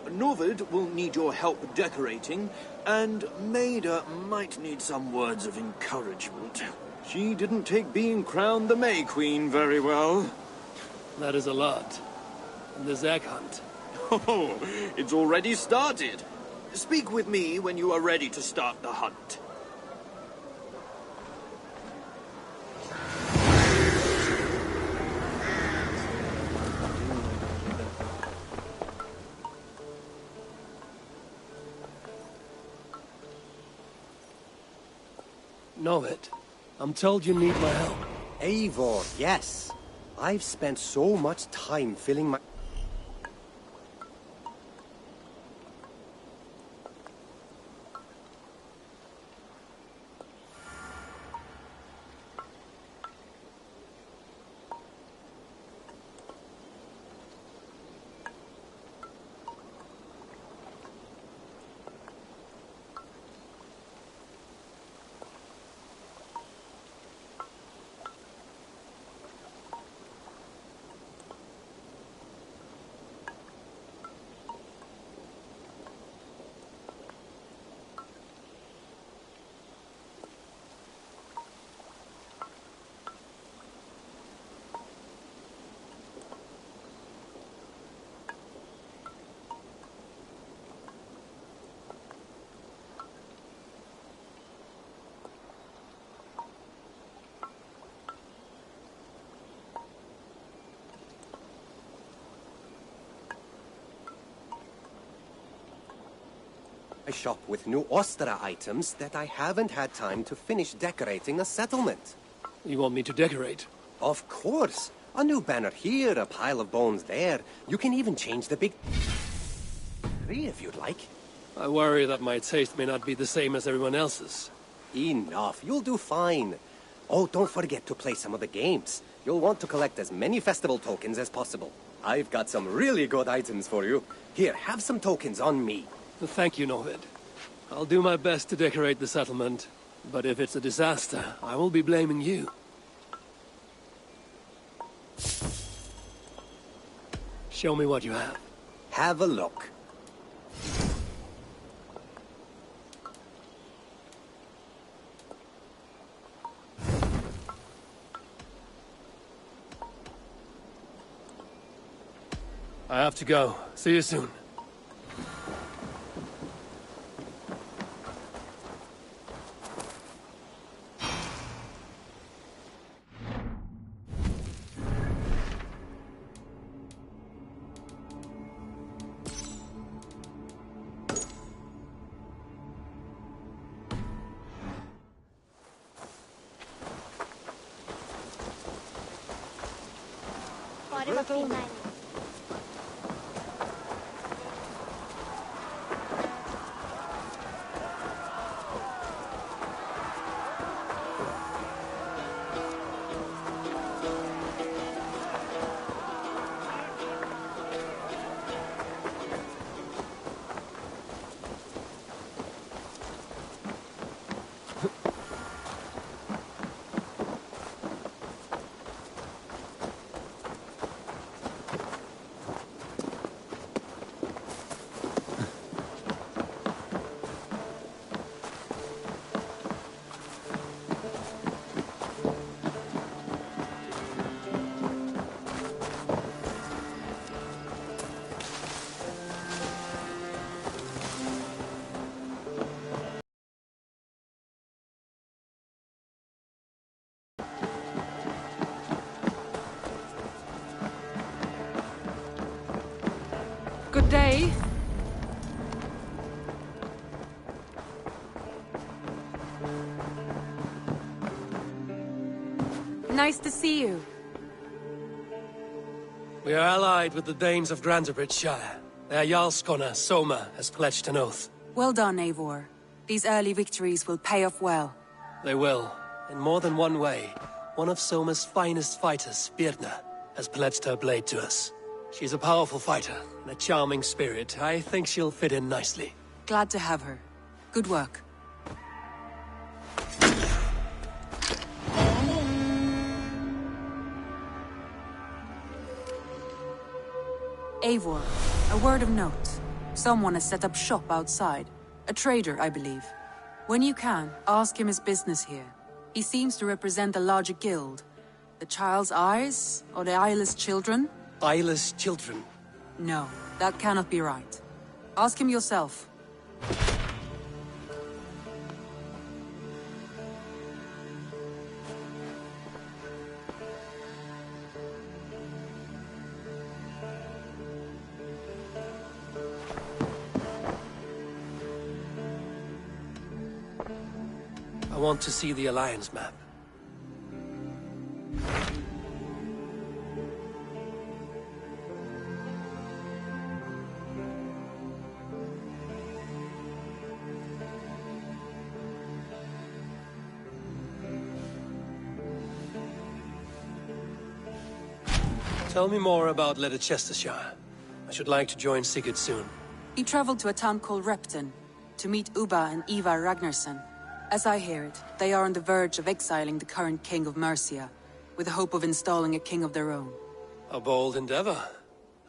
Novid will need your help decorating, and Maida might need some words of encouragement. She didn't take being crowned the May Queen very well. That is a lot. And this egg hunt. Oh, it's already started. Speak with me when you are ready to start the hunt. Know it. I'm told you need my help. Eivor, yes. I've spent so much time filling my... I shop with new Ostra items that I haven't had time to finish decorating a settlement. You want me to decorate? Of course. A new banner here, a pile of bones there. You can even change the big tree if you'd like. I worry that my taste may not be the same as everyone else's. Enough. You'll do fine. Oh, don't forget to play some of the games. You'll want to collect as many festival tokens as possible. I've got some really good items for you. Here, have some tokens on me. Thank you, Novid. I'll do my best to decorate the settlement. But if it's a disaster, I will be blaming you. Show me what you have. Have a look. I have to go. See you soon. Good day. Nice to see you. We are allied with the Danes of Granderbridge Shire. Their Jarlskona, Soma, has pledged an oath. Well done, Eivor. These early victories will pay off well. They will. In more than one way. One of Soma's finest fighters, Birna, has pledged her blade to us. She's a powerful fighter, and a charming spirit. I think she'll fit in nicely. Glad to have her. Good work. Eivor, a word of note. Someone has set up shop outside. A trader, I believe. When you can, ask him his business here. He seems to represent a larger guild. The Child's Eyes, or the Eyeless Children? Eyeless children? No, that cannot be right. Ask him yourself. I want to see the Alliance map. Tell me more about Leicestershire. I should like to join Sigurd soon. He traveled to a town called Repton to meet Ubba and Ivar Ragnarsson. As I hear it, they are on the verge of exiling the current king of Mercia, with the hope of installing a king of their own. A bold endeavor.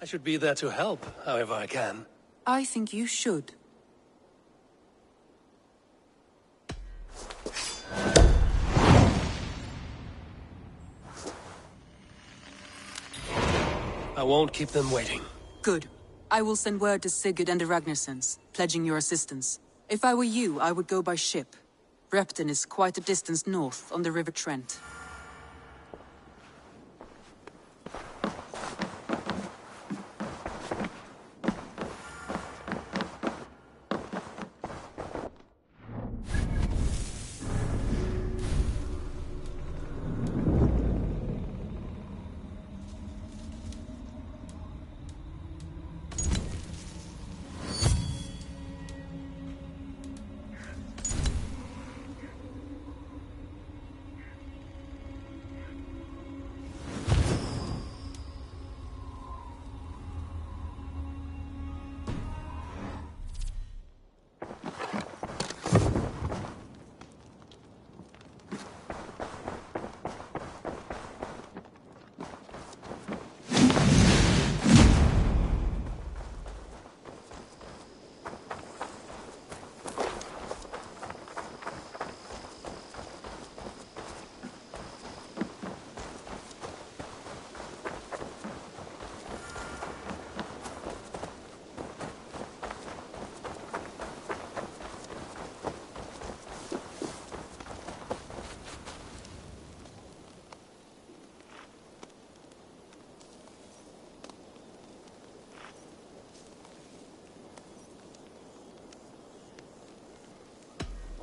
I should be there to help, however I can. I think you should. I won't keep them waiting. Good. I will send word to Sigurd and the Ragnarssons, pledging your assistance. If I were you, I would go by ship. Repton is quite a distance north, on the River Trent.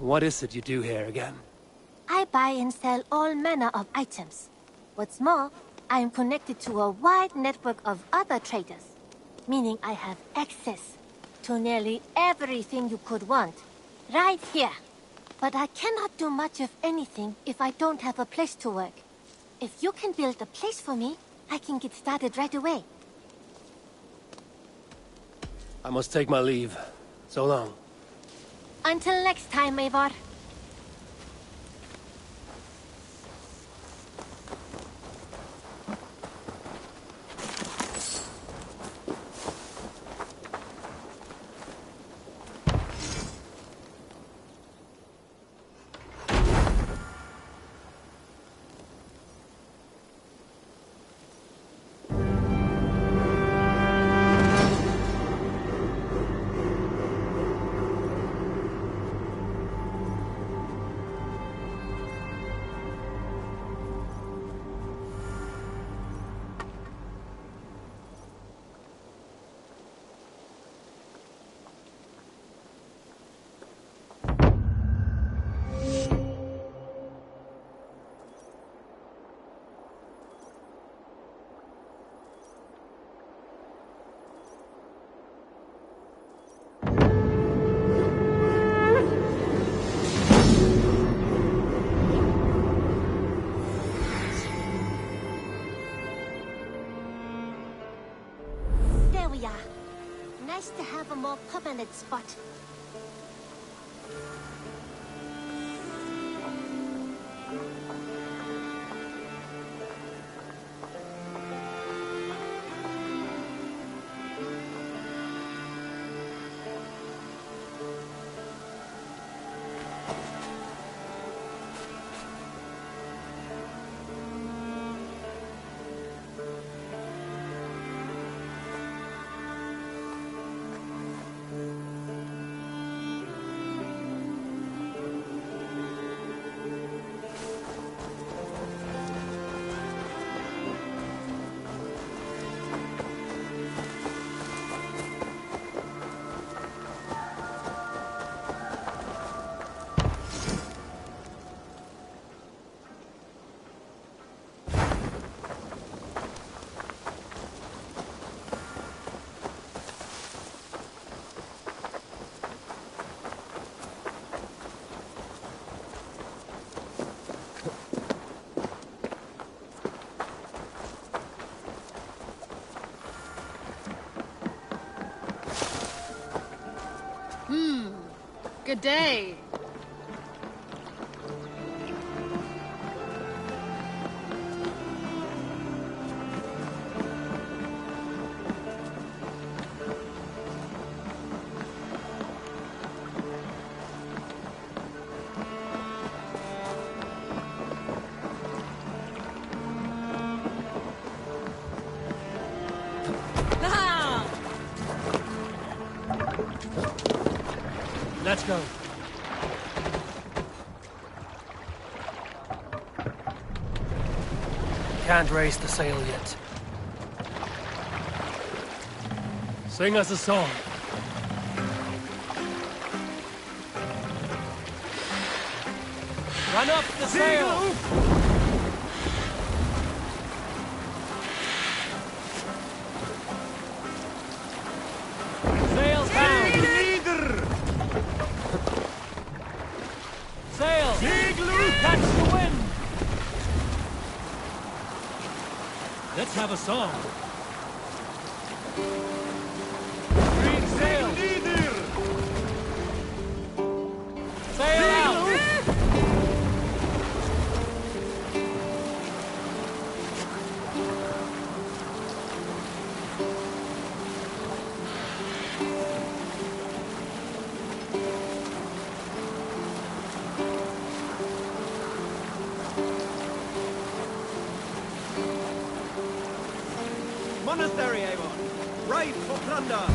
What is it you do here again? I buy and sell all manner of items. What's more, I am connected to a wide network of other traders, meaning I have access to nearly everything you could want, right here. But I cannot do much of anything if I don't have a place to work. If you can build a place for me, I can get started right away. I must take my leave. So long. Until next time, Eivor. Nice to have a more permanent spot. Good day. Let's go. Can't raise the sail yet. Sing us a song. Run up the sail! Sails down! Sail! Catch the wind! Let's have a song. Green sail! Sail out! Monastery, Avon! Ride for plunder!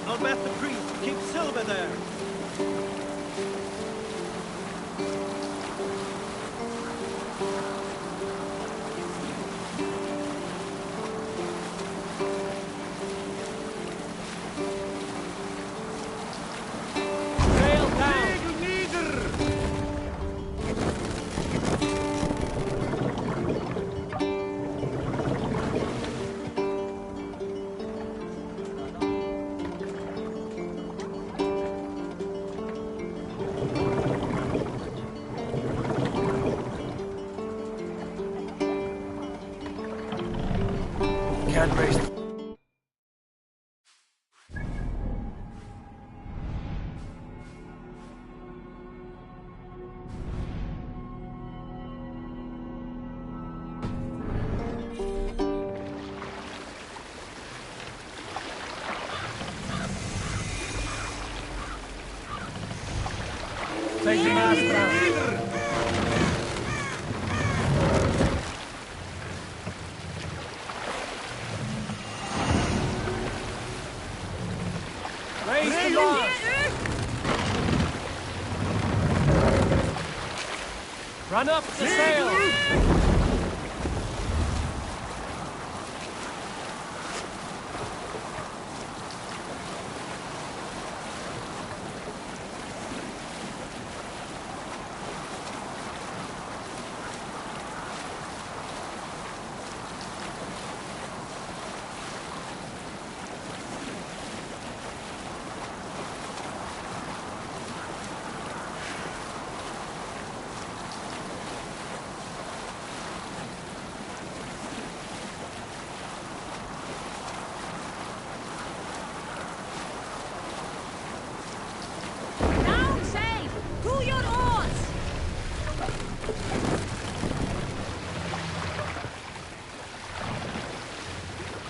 I'll bet the priest keep silver there! can't raise... Take the mast down. Raise the mast. Run up the sail.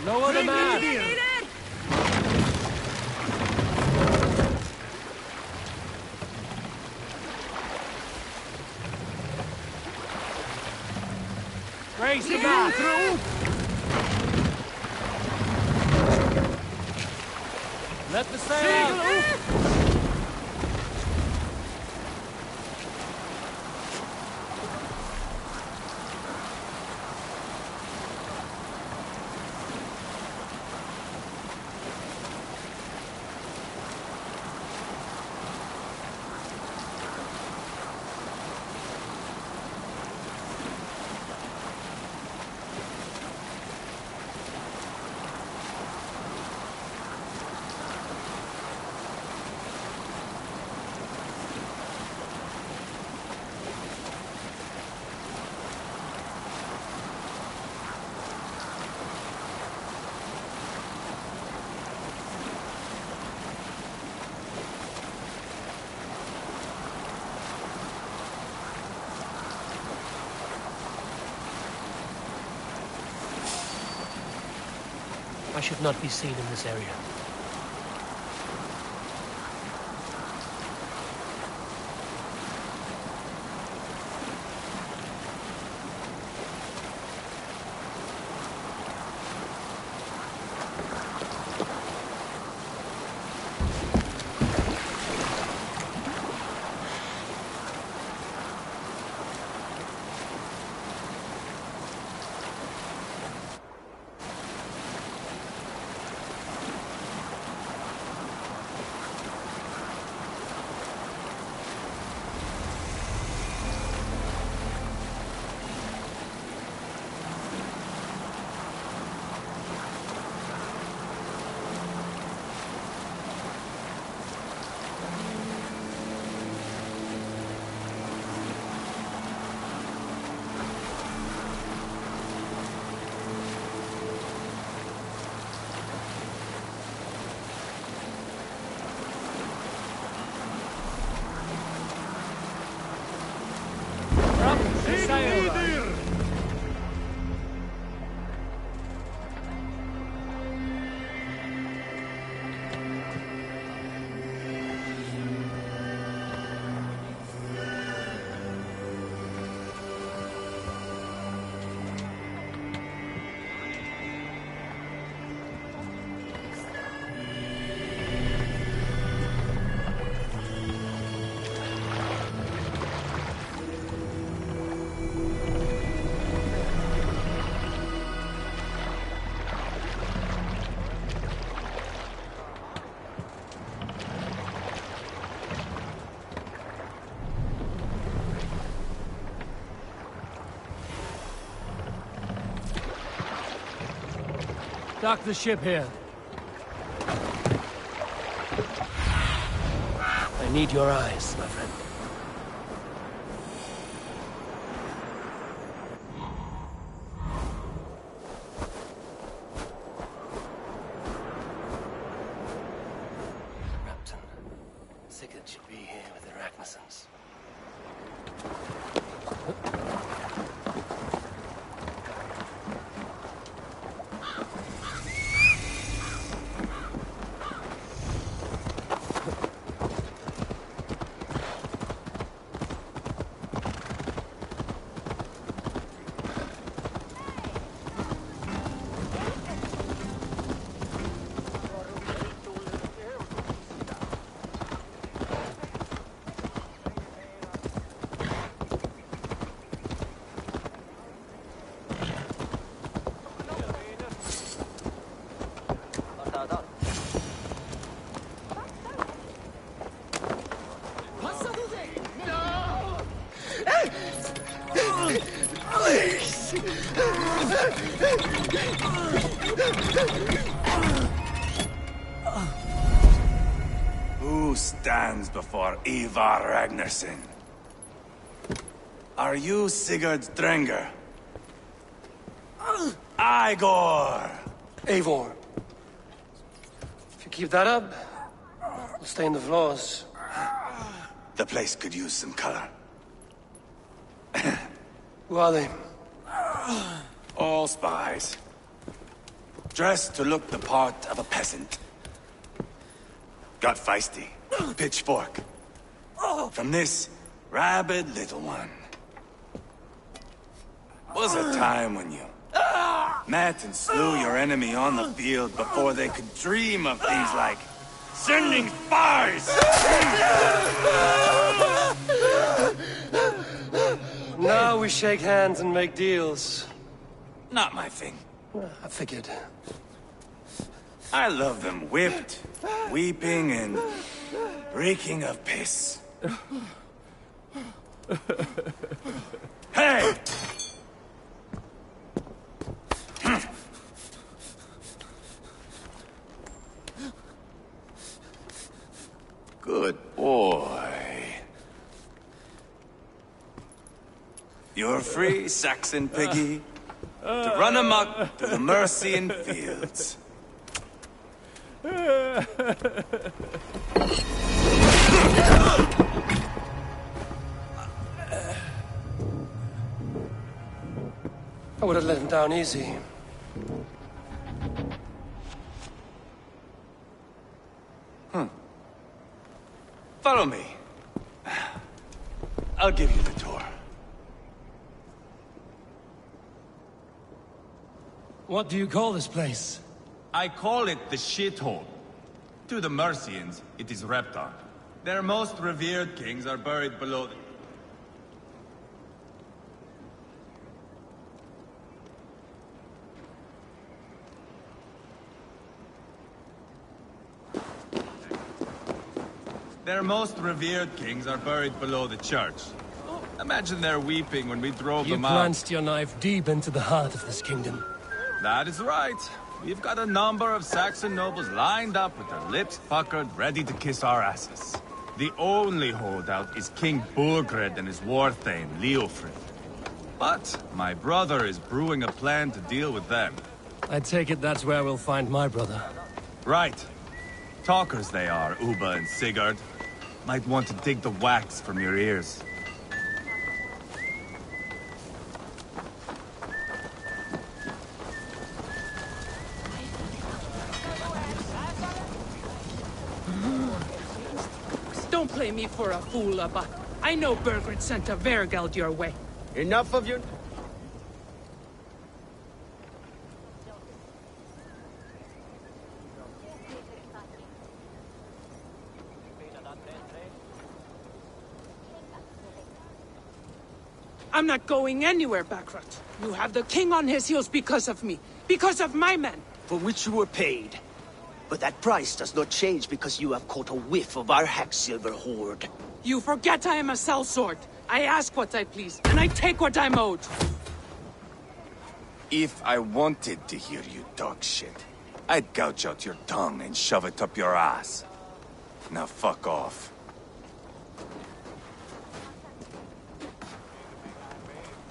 Lower the mast! Raise the mast! Let the sail out! I should not be seen in this area. Dock the ship here. I need your eyes, my friend. Who stands before Ivar Ragnarsson? Are you Sigurd Drenger? Igor! Eivor. If you keep that up, we'll stain the floors. The place could use some color. Who are they? All spies. Dressed to look the part of a peasant. Got feisty. Pitchfork. From this rabid little one. Was a time when you met and slew your enemy on the field before they could dream of things like sending spies! Now we shake hands and make deals. Not my thing. I figured. I love them whipped, weeping, and reeking of piss. Hey! Good boy. You're free, Saxon piggy, to run amok through the Mercian fields. I would have let him down easy. Follow me. I'll give you the tour. What do you call this place? I call it the shithole. To the Mercians, it is Reptar. Their most revered kings are buried below the... Their most revered kings are buried below the church. Imagine their weeping when we drove them out. You plunged your knife deep into the heart of this kingdom. That is right. We've got a number of Saxon nobles lined up with their lips puckered, ready to kiss our asses. The only holdout is King Burgred and his war-thane, Leofrid. But my brother is brewing a plan to deal with them. I take it that's where we'll find my brother. Right. Talkers they are, Uba and Sigurd. Might want to dig the wax from your ears. Don't play me for a fool, Abba. I know Burgred sent a Vergeld your way. Enough of your... I'm not going anywhere, Backrot. You have the king on his heels because of me. Because of my men. For which you were paid. But that price does not change because you have caught a whiff of our Hacksilver hoard. You forget I am a sellsword. I ask what I please, and I take what I'm owed. If I wanted to hear you talk shit, I'd gouge out your tongue and shove it up your ass. Now fuck off.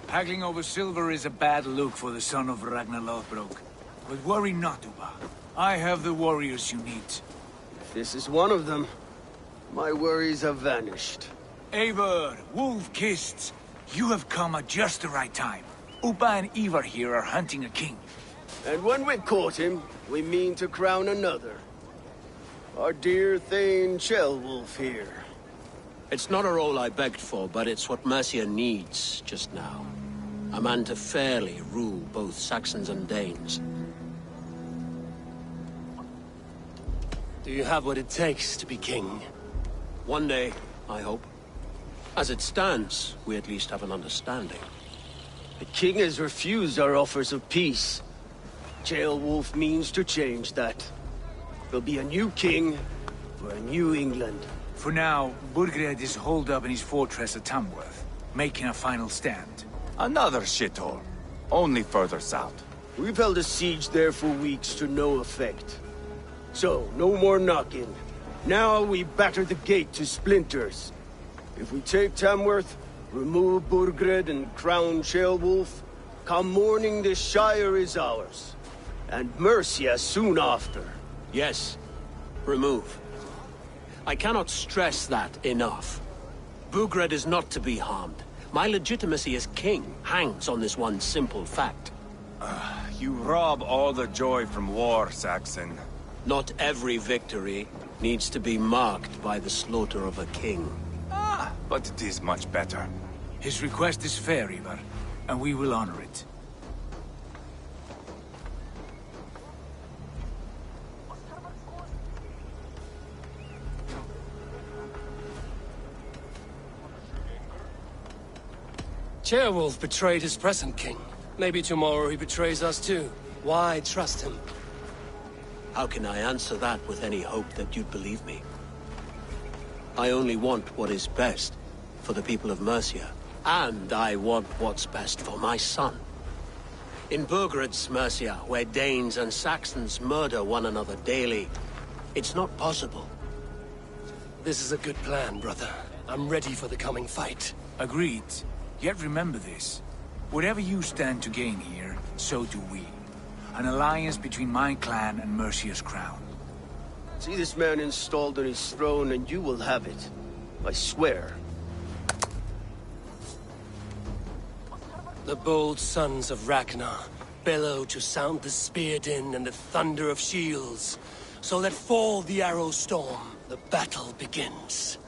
Haggling over silver is a bad look for the son of Ragnar Lothbrok. But worry not, Uba. I have the warriors you need. If this is one of them, my worries have vanished. Eivor, Wolf-Kissed, you have come at just the right time. Uba and Ivar here are hunting a king. And when we've caught him, we mean to crown another. Our dear Thane Ceolwulf here. It's not a role I begged for, but it's what Mercia needs just now. A man to fairly rule both Saxons and Danes. Do you have what it takes to be king? One day, I hope. As it stands, we at least have an understanding. The king has refused our offers of peace. Ceolwulf means to change that. There'll be a new king for a new England. For now, Burgred is holed up in his fortress at Tamworth, making a final stand. Another shithole. Only further south. We've held a siege there for weeks to no effect. So, no more knocking. Now we batter the gate to splinters. If we take Tamworth, remove Burgred and crown Ceolwulf, come morning the Shire is ours. And Mercia soon after. Yes, remove. I cannot stress that enough. Burgred is not to be harmed. My legitimacy as king hangs on this one simple fact. You rob all the joy from war, Saxon. Not every victory needs to be marked by the slaughter of a king. But it is much better. His request is fair, Ivar, and we will honor it. Ceolwulf betrayed his present king. Maybe tomorrow he betrays us too. Why trust him? How can I answer that with any hope that you'd believe me? I only want what is best for the people of Mercia. And I want what's best for my son. In Burgred's Mercia, where Danes and Saxons murder one another daily, it's not possible. This is a good plan, brother. I'm ready for the coming fight. Agreed. Yet remember this. Whatever you stand to gain here, so do we. An alliance between my clan and Mercia's crown. See this man installed on his throne and you will have it. I swear. The bold sons of Ragnar bellow to sound the spear din and the thunder of shields. So let fall the arrow storm. The battle begins.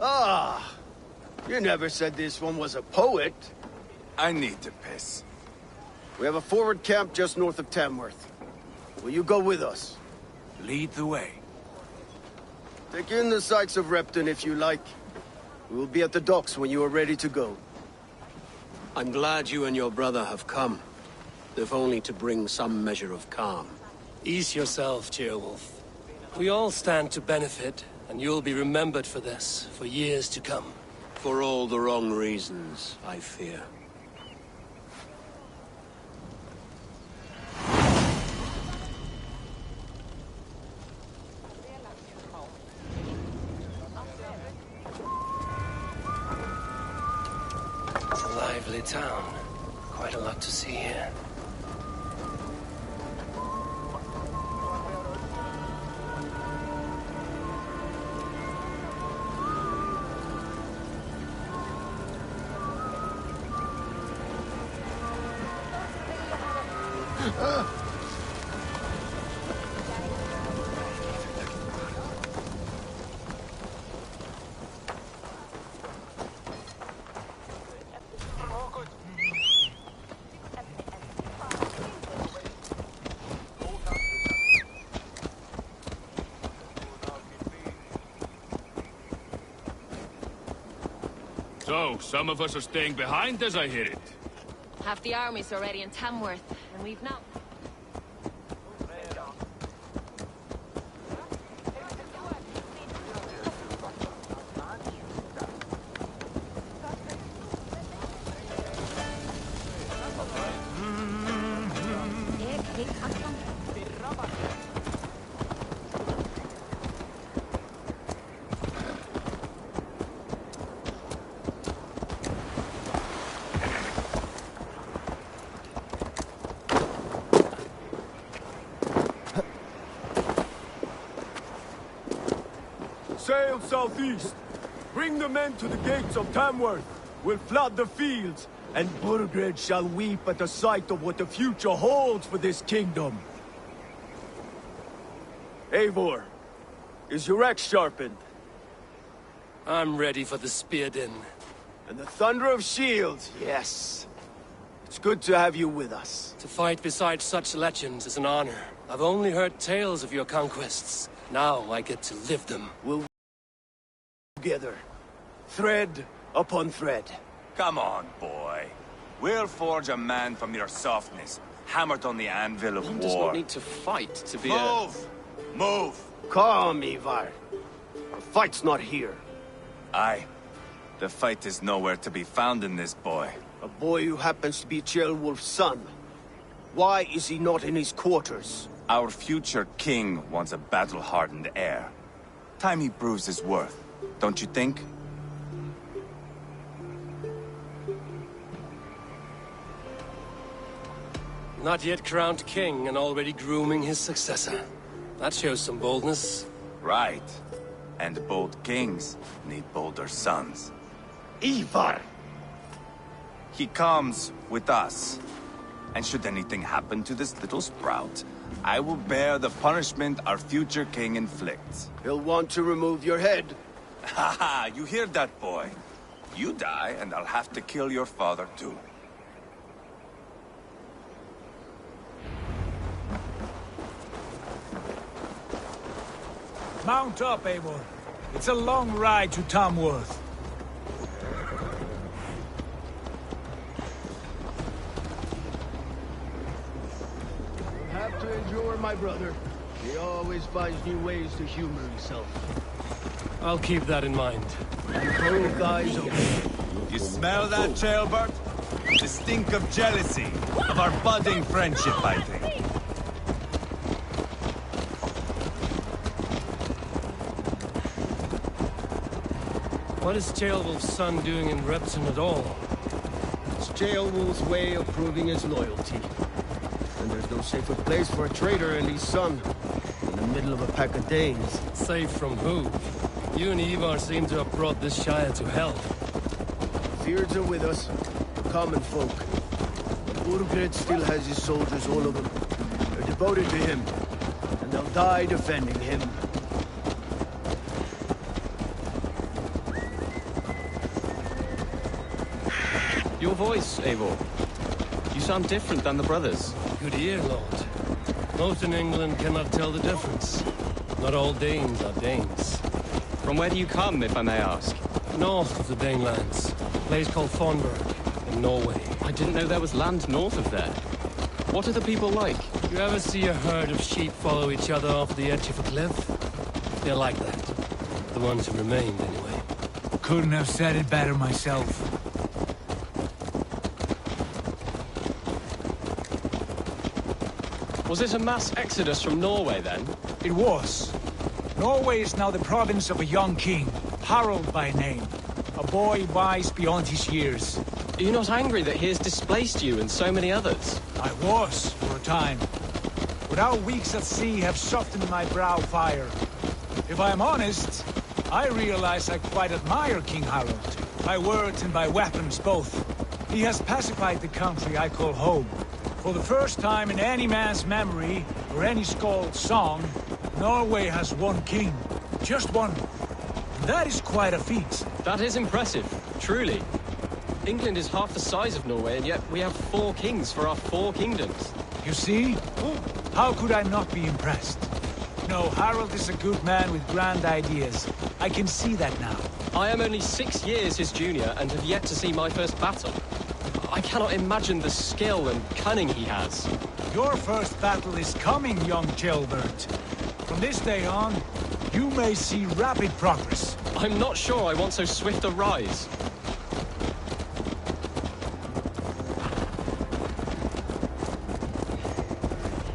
Ah! You never said this one was a poet. I need to piss. We have a forward camp just north of Tamworth. Will you go with us? Lead the way. Take in the sights of Repton if you like. We will be at the docks when you are ready to go. I'm glad you and your brother have come, if only to bring some measure of calm. Ease yourself, Ceolwulf. We all stand to benefit, and you'll be remembered for this, for years to come. For all the wrong reasons, I fear. It's a lively town. Quite a lot to see here. So, some of us are staying behind as I hear it. Half the army's already in Tamworth, and we've not... Sail southeast. Bring the men to the gates of Tamworth. We'll flood the fields, and Burgred shall weep at the sight of what the future holds for this kingdom. Eivor, is your axe sharpened? I'm ready for the spear din. And the thunder of shields, yes. It's good to have you with us. To fight beside such legends is an honor. I've only heard tales of your conquests. Now I get to live them. We'll together, thread upon thread. Come on, boy. We'll forge a man from your softness, hammered on the anvil of One war. does not need to fight to be Move! Move! Calm, Ivar. The fight's not here. Aye. The fight is nowhere to be found in this boy. A boy who happens to be Ceolwulf's son. Why is he not in his quarters? Our future king wants a battle-hardened heir. Time he proves his worth, don't you think? Not yet crowned king and already grooming his successor. That shows some boldness. Right. And bold kings need bolder sons. Ivar! He comes with us. And should anything happen to this little sprout, I will bear the punishment our future king inflicts. He'll want to remove your head. Haha, you hear that, boy? You die, and I'll have to kill your father, too. Mount up, Eivor. It's a long ride to Tamworth. You'll have to endure, my brother. He always finds new ways to humor himself. I'll keep that in mind. Both eyes open. You smell that, Ceolbert? The stink of jealousy, of our budding friendship, I think. What is Ceolwulf's son doing in Repton at all? It's Ceolwulf's way of proving his loyalty. And there's no safer place for a traitor and his son. In the middle of a pack of Danes. Safe from who? You and Ivar seem to have brought this Shire to hell. Fears are with us, the common folk. But Burgred still has his soldiers, all of them. They're devoted to him, and they'll die defending him. Your voice, Eivor. You sound different than the brothers. Good ear, Lord. Most in England cannot tell the difference. Not all Danes are Danes. From where do you come, if I may ask? North of the Danelands. A place called Thornburg, in Norway. I didn't know there was land north of there. What are the people like? You ever see a herd of sheep follow each other off the edge of a cliff? They're like that. The ones who remained, anyway. Couldn't have said it better myself. Was it a mass exodus from Norway, then? It was. Norway is now the province of a young king, Harald by name. A boy wise beyond his years. Are you not angry that he has displaced you and so many others? I was, for a time. But our weeks at sea have softened my brow fire. If I am honest, I realize I quite admire King Harald. By words and by weapons, both. He has pacified the country I call home. For the first time in any man's memory, or any skald's song, Norway has one king. Just one. That is quite a feat. That is impressive, truly. England is half the size of Norway, and yet we have 4 kings for our 4 kingdoms. You see? How could I not be impressed? No, Harald is a good man with grand ideas. I can see that now. I am only 6 years his junior, and have yet to see my first battle. I cannot imagine the skill and cunning he has. Your first battle is coming, young Ceolbert. From this day on, you may see rapid progress. I'm not sure I want so swift a rise.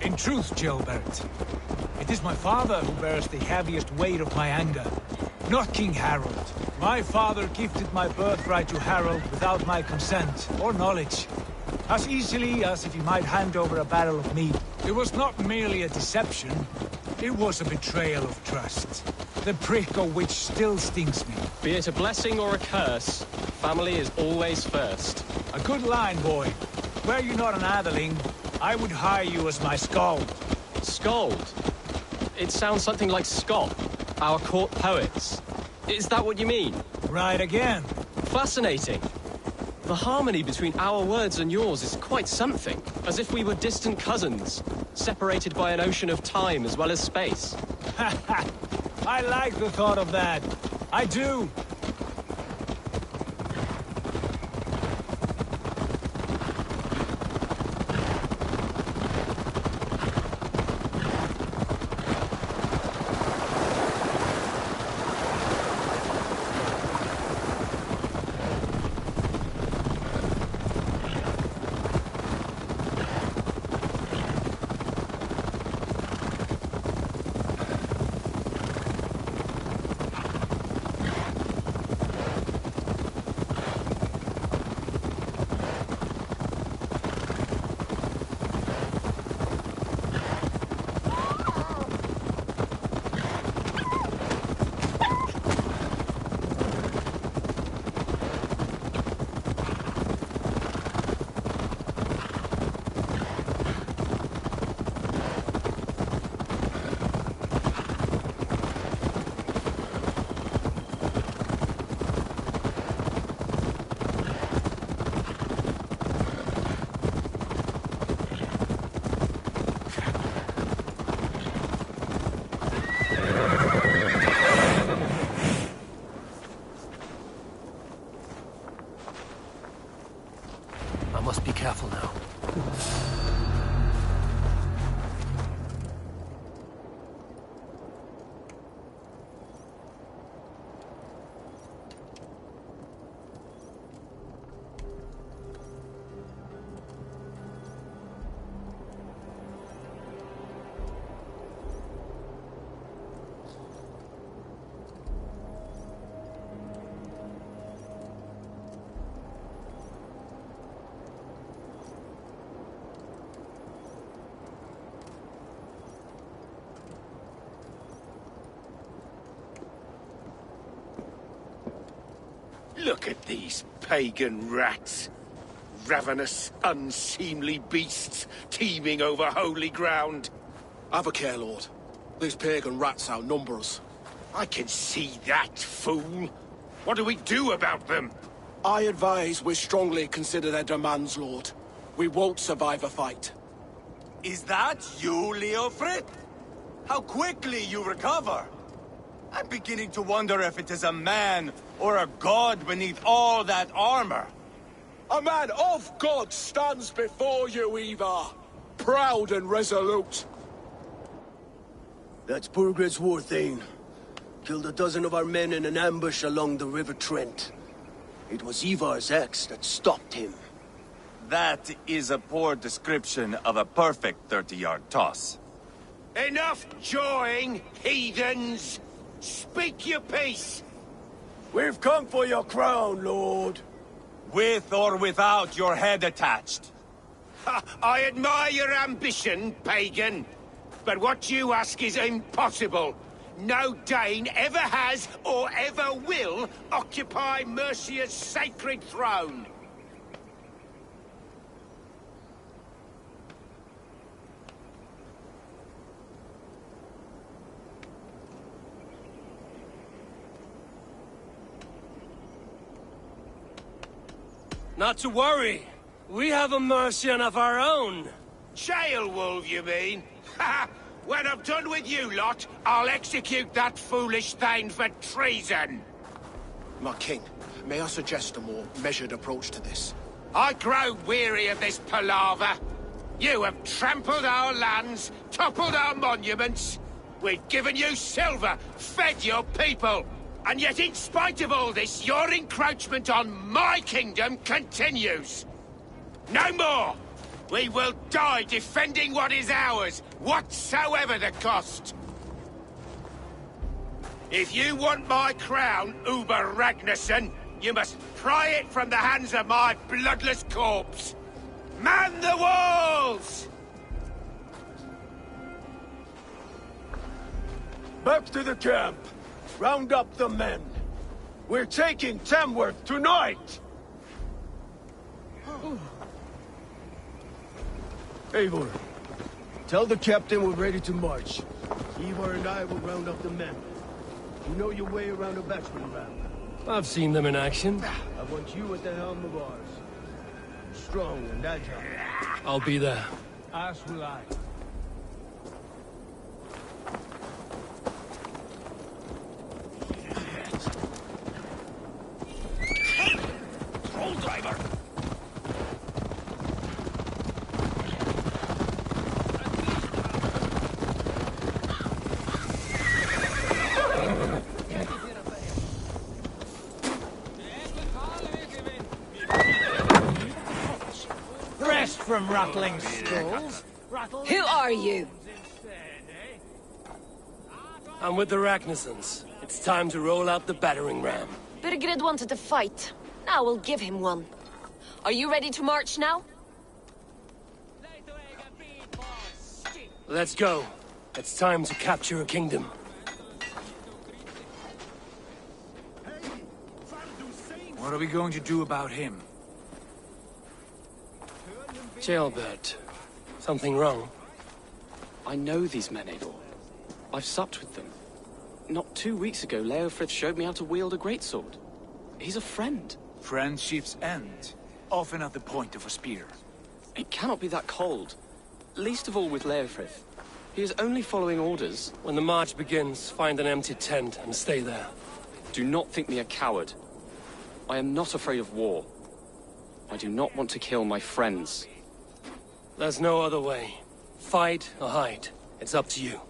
In truth, Ceolbert, it is my father who bears the heaviest weight of my anger, not King Harald. My father gifted my birthright to Harald without my consent or knowledge. As easily as if he might hand over a barrel of meat. It was not merely a deception, it was a betrayal of trust. The prick of which still stings me. Be it a blessing or a curse, family is always first. A good line, boy. Were you not an atheling, I would hire you as my skald. Skald? It sounds something like Scott, our court poets. Is that what you mean? Right again. Fascinating. The harmony between our words and yours is quite something. As if we were distant cousins, separated by an ocean of time as well as space. I like the thought of that. I do. careful now. Look at these pagan rats. Ravenous, unseemly beasts teeming over holy ground. Have a care, Lord. These pagan rats outnumber us. I can see that, fool. What do we do about them? I advise we strongly consider their demands, Lord. We won't survive a fight. Is that you, Leofrid? How quickly you recover! I'm beginning to wonder if it is a man or a god beneath all that armor. A man of God stands before you, Ivar. Proud and resolute. That's Burgred's Warthane. Killed a dozen of our men in an ambush along the River Trent. It was Ivar's axe that stopped him. That is a poor description of a perfect 30-yard toss. Enough jawing, heathens! Speak your piece! We've come for your crown, Lord. With or without your head attached. Ha, I admire your ambition, pagan. But what you ask is impossible. No Dane ever has or ever will occupy Mercia's sacred throne. Not to worry. We have a Mercian of our own. Jail wolf, you mean? Ha! When I'm done with you lot, I'll execute that foolish thing for treason. My king, may I suggest a more measured approach to this? I grow weary of this palaver. You have trampled our lands, toppled our monuments. We've given you silver, fed your people. And yet, in spite of all this, your encroachment on my kingdom continues. No more! We will die defending what is ours, whatsoever the cost. If you want my crown, Uber Ragnarsson, you must pry it from the hands of my bloodless corpse. Man the walls! Back to the camp. Round up the men. We're taking Tamworth tonight! Eivor, tell the captain we're ready to march. Ivar and I will round up the men. You know your way around a batsman ramp. I've seen them in action. I want you at the helm of ours. Strong and agile. I'll be there. As will I. Troll driver! Rest from rattling skulls. Who are you? I'm with the Ragnarssons. It's time to roll out the battering ram. Burgred wanted to fight. Now we'll give him one. Are you ready to march now? Let's go. It's time to capture a kingdom. What are we going to do about him? Jailbird. Something wrong? I know these men, Eivor. I've supped with them. Not 2 weeks ago, Leofrith showed me how to wield a greatsword. He's a friend. Friendships end, often at the point of a spear. It cannot be that cold. Least of all with Leofrith. He is only following orders. When the march begins, find an empty tent and stay there. Do not think me a coward. I am not afraid of war. I do not want to kill my friends. There's no other way. Fight or hide. It's up to you.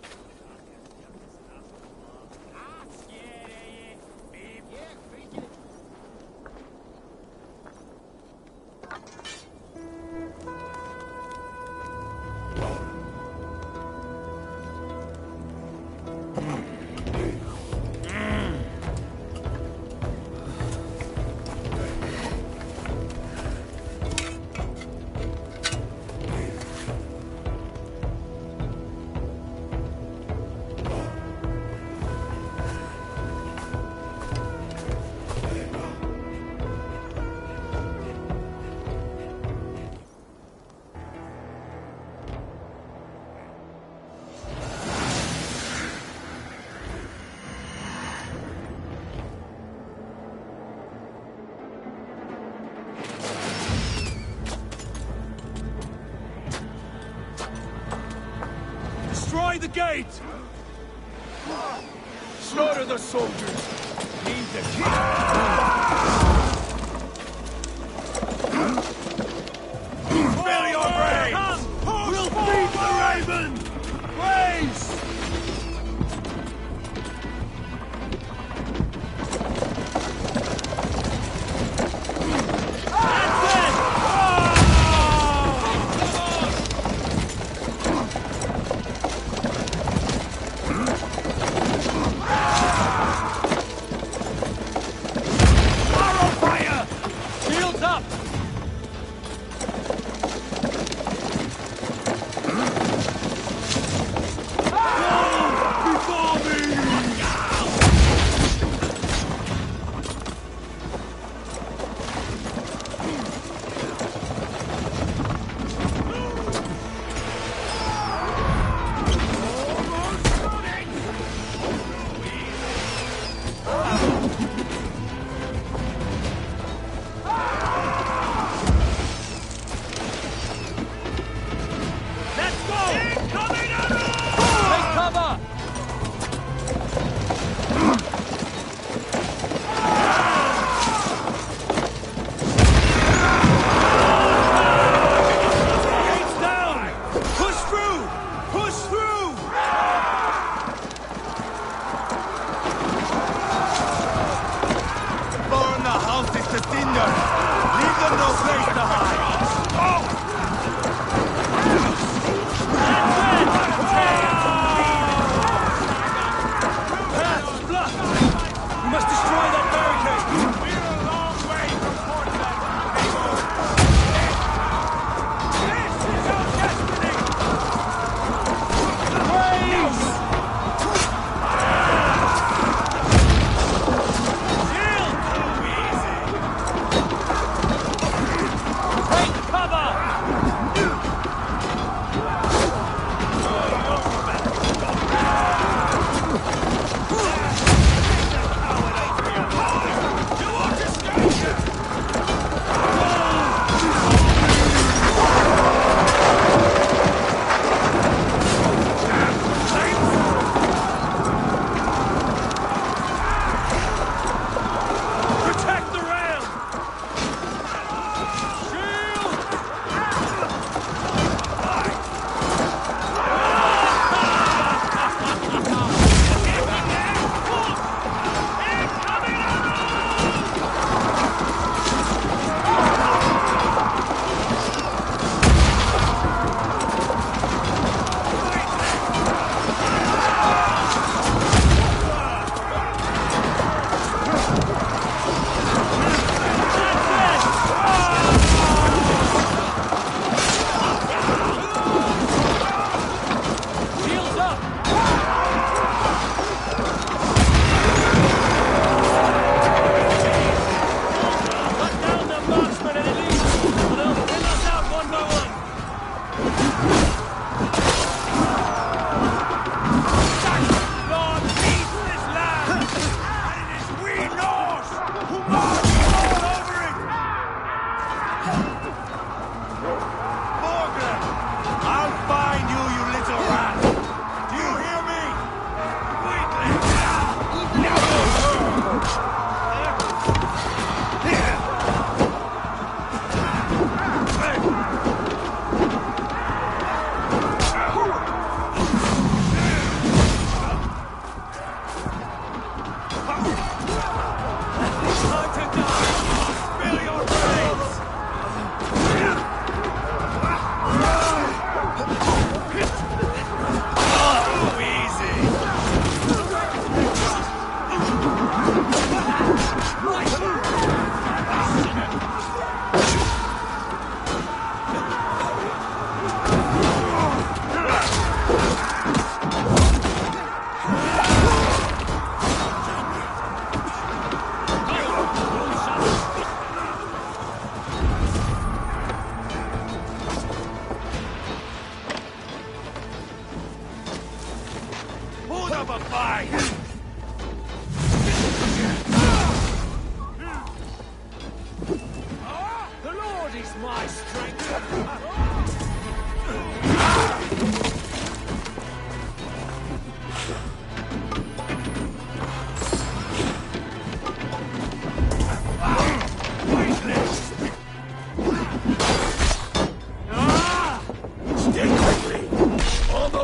Destroy the gate! Slaughter the soldiers! Leave the king! Fill your brains! We'll feed the raven! Grace! Arrow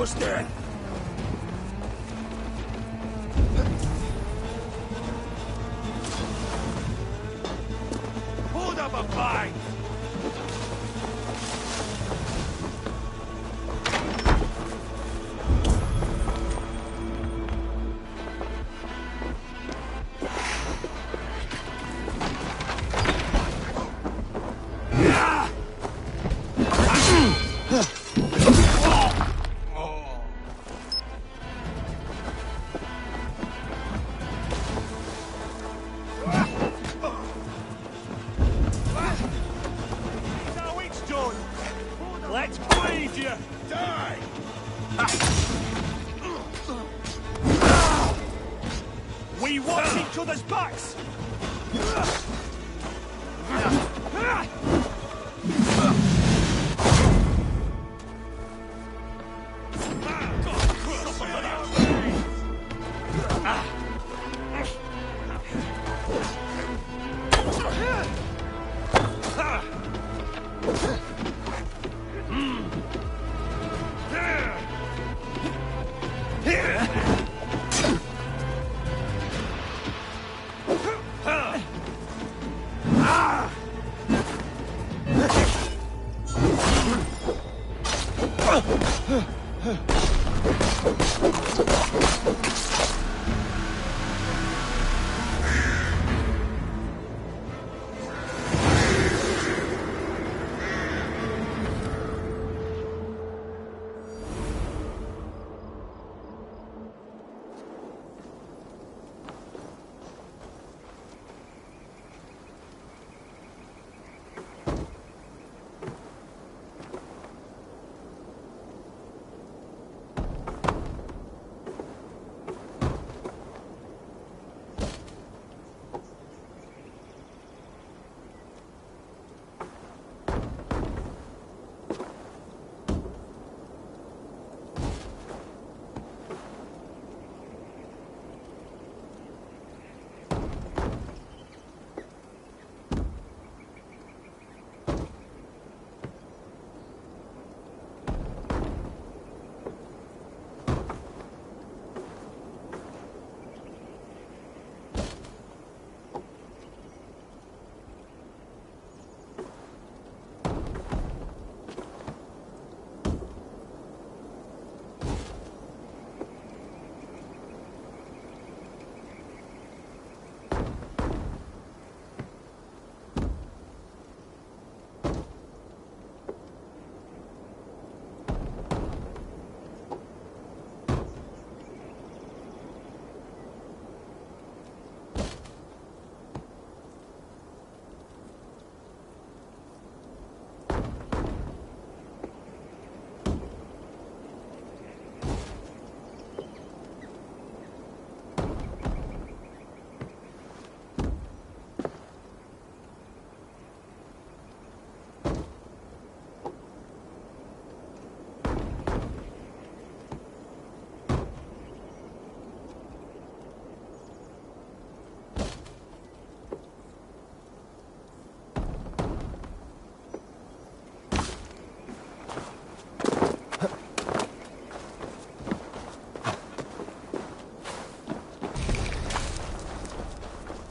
toasted! Hold up a fight! Let's bleed you! Die! We watch each other's backs!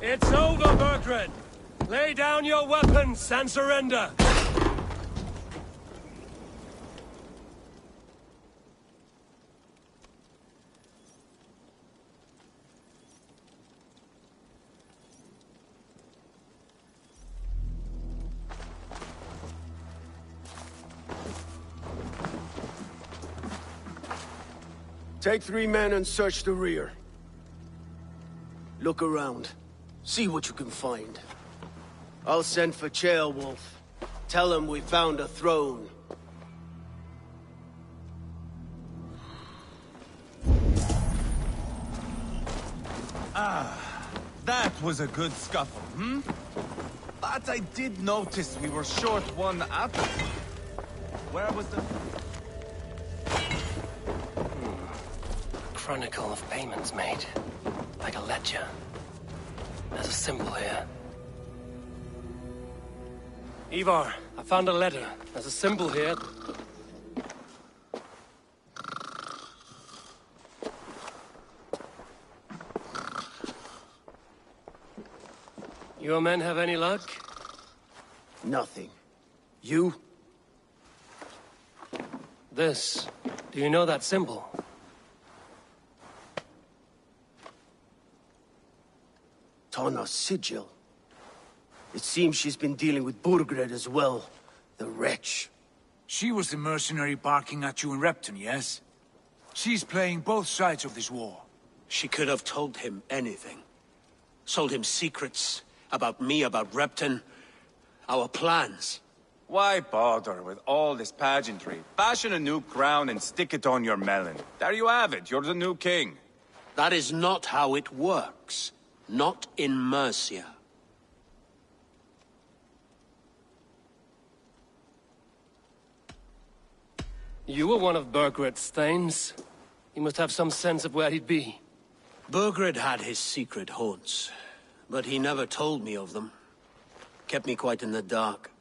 It's over, Burgred! Lay down your weapons and surrender! Take 3 men and search the rear. Look around. See what you can find. I'll send for Chaelwolf. Tell him we found a throne. Ah, that was a good scuffle, hmm? But I did notice we were short one apple. Where was the... Chronicle of payments made. Like a ledger. There's a symbol here. Ivar, I found a letter. There's a symbol here. Your men have any luck? Nothing. You? This. Do you know that symbol? Tana's sigil. It seems she's been dealing with Burgred as well. The wretch. She was the mercenary barking at you in Repton, yes? She's playing both sides of this war. She could have told him anything. Sold him secrets about me, about Repton, our plans. Why bother with all this pageantry? Fashion a new crown and stick it on your melon. There you have it, you're the new king. That is not how it works. Not in Mercia. You were one of Burgred's thanes. You must have some sense of where he'd be. Burgred had his secret haunts, but he never told me of them. Kept me quite in the dark.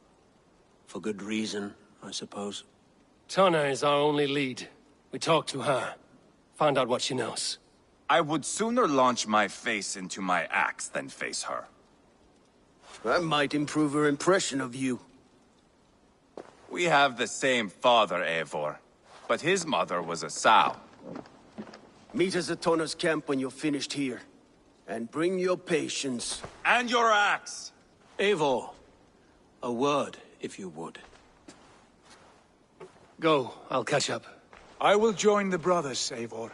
For good reason, I suppose. Tana is our only lead. We talked to her. Find out what she knows. I would sooner launch my face into my axe than face her. That might improve her impression of you. We have the same father, Eivor. But his mother was a sow. Meet us at Tana's camp when you're finished here. And bring your patience. And your axe! Eivor, a word, if you would. Go, I'll catch up. I will join the brothers, Eivor.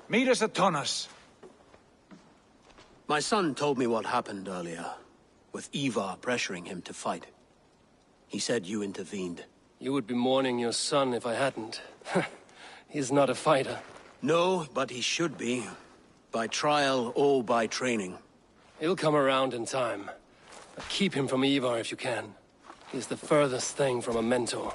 Meet us at Tana's. My son told me what happened earlier, with Ivar pressuring him to fight. He said you intervened. You would be mourning your son if I hadn't. He's not a fighter. No, but he should be. By trial or by training. He'll come around in time. But keep him from Ivar if you can. He's the furthest thing from a mentor.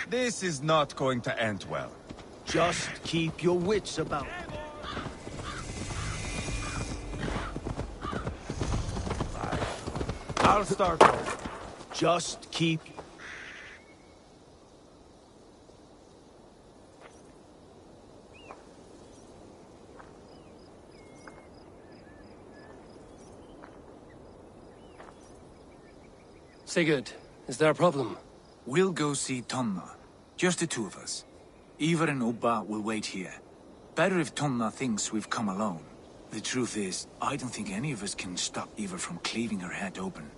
This is not going to end well. Just keep your wits about. I'll start. Just keep... Sigurd, is there a problem? We'll go see Tonna. Just the two of us. Ivar and Ubba will wait here. Better if Tonna thinks we've come alone. The truth is, I don't think any of us can stop Ivar from cleaving her head open.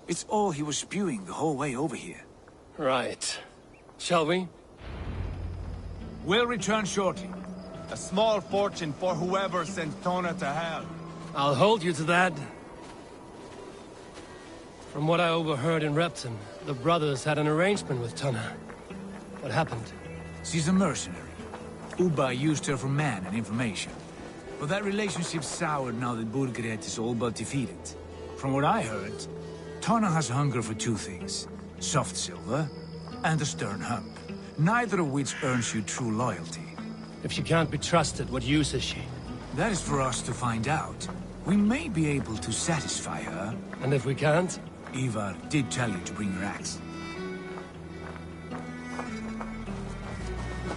It's all he was spewing the whole way over here. Right. Shall we? We'll return shortly. A small fortune for whoever sent Tona to hell. I'll hold you to that. From what I overheard in Repton, the brothers had an arrangement with Tana. What happened? She's a mercenary. Ubba used her for man and information. But that relationship soured now that Burgred is all but defeated. From what I heard, Tana has hunger for two things. Soft silver and a stern hump. Neither of which earns you true loyalty. If she can't be trusted, what use is she? That is for us to find out. We may be able to satisfy her. And if we can't? Ivar did tell you to bring your axe.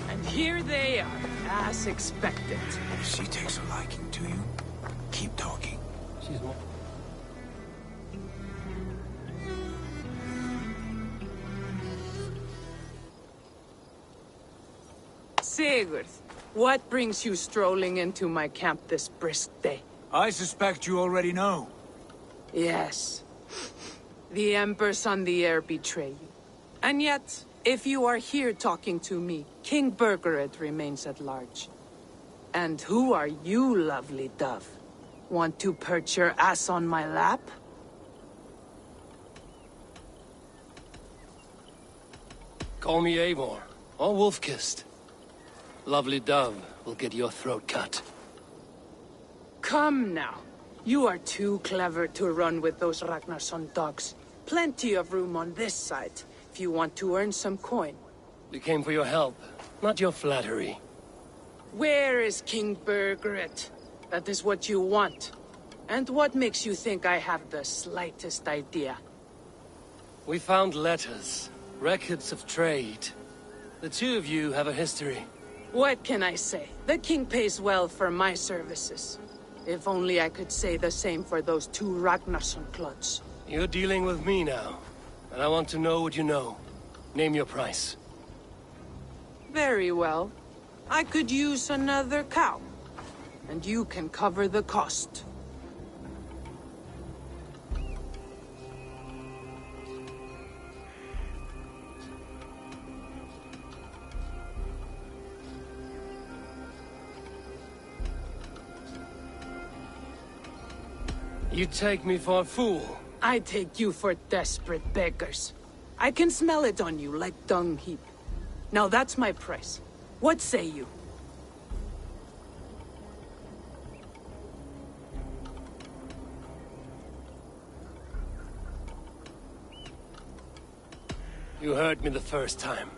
And here they are, as expected. If she takes a liking to you, keep talking. She's more... Sigurd, what brings you strolling into my camp this brisk day? I suspect you already know. Yes. The Embers on the air betray you. And yet, if you are here talking to me, King Burgered remains at large. And who are you, lovely dove? Want to perch your ass on my lap? Call me Eivor, or Wolf-Kissed. Lovely dove will get your throat cut. Come now. You are too clever to run with those Ragnarsson dogs. Plenty of room on this side, if you want to earn some coin. We came for your help, not your flattery. Where is King Burgered? That is what you want. And what makes you think I have the slightest idea? We found letters, records of trade. The two of you have a history. What can I say? The king pays well for my services. If only I could say the same for those two Ragnarsson clods. You're dealing with me now, and I want to know what you know. Name your price. Very well. I could use another cow. And you can cover the cost. You take me for a fool. I take you for desperate beggars. I can smell it on you like dung heap. Now that's my price. What say you? You heard me the first time.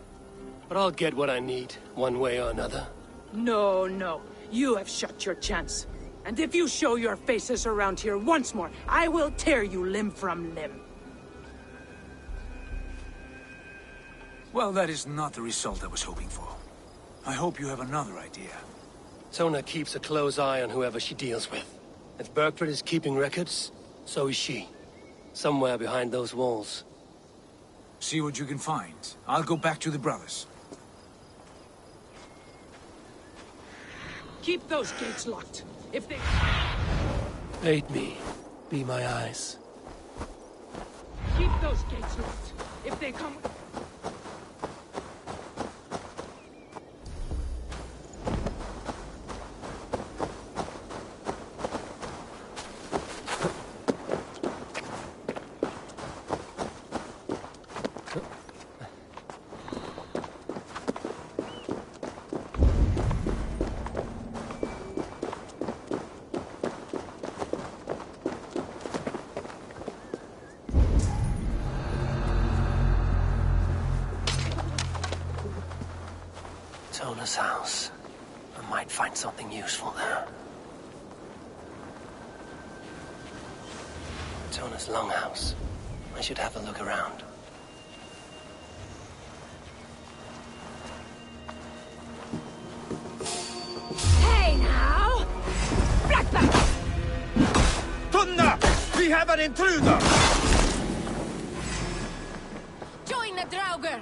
But I'll get what I need, one way or another. No, no. You have shut your chance. And if you show your faces around here once more, I will tear you limb from limb. Well, that is not the result I was hoping for. I hope you have another idea. Tona keeps a close eye on whoever she deals with. If Bergford is keeping records, so is she. Somewhere behind those walls. See what you can find. I'll go back to the brothers. Keep those gates locked. If they... Aid me. Be my eyes. Keep those gates locked. If they come... Tona's house. I might find something useful there. Tona's longhouse. I should have a look around. Hey now! Blackback! Tunna! We have an intruder! Join the Draugr!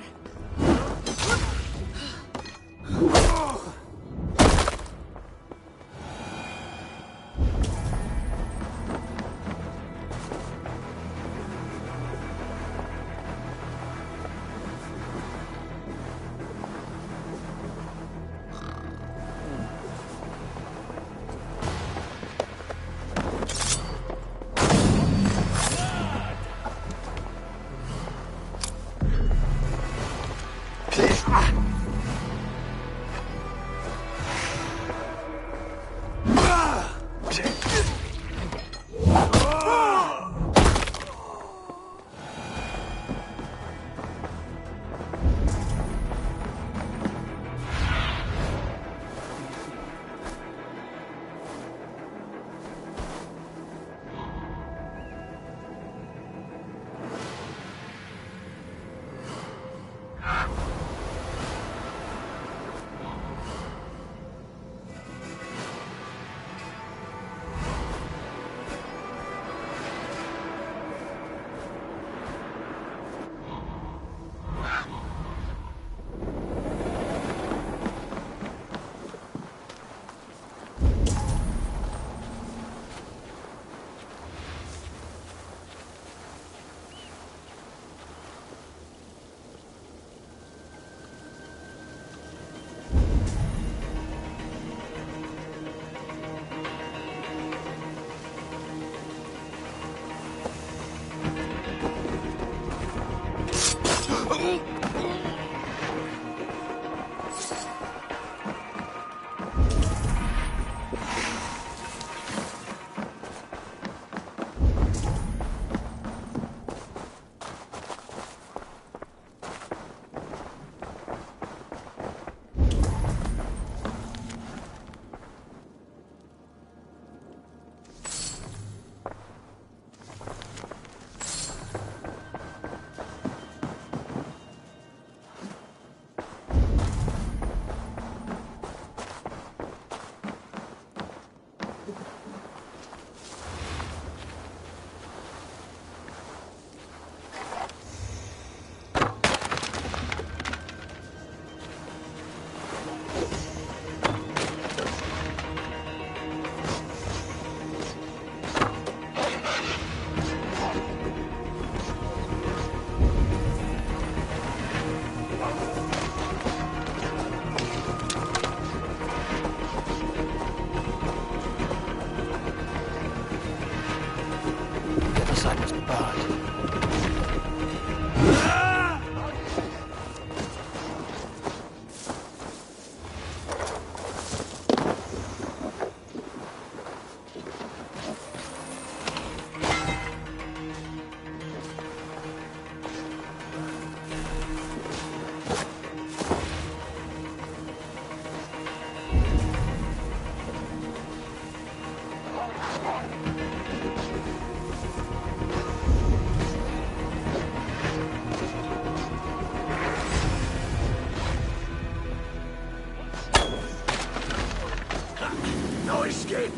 No escape.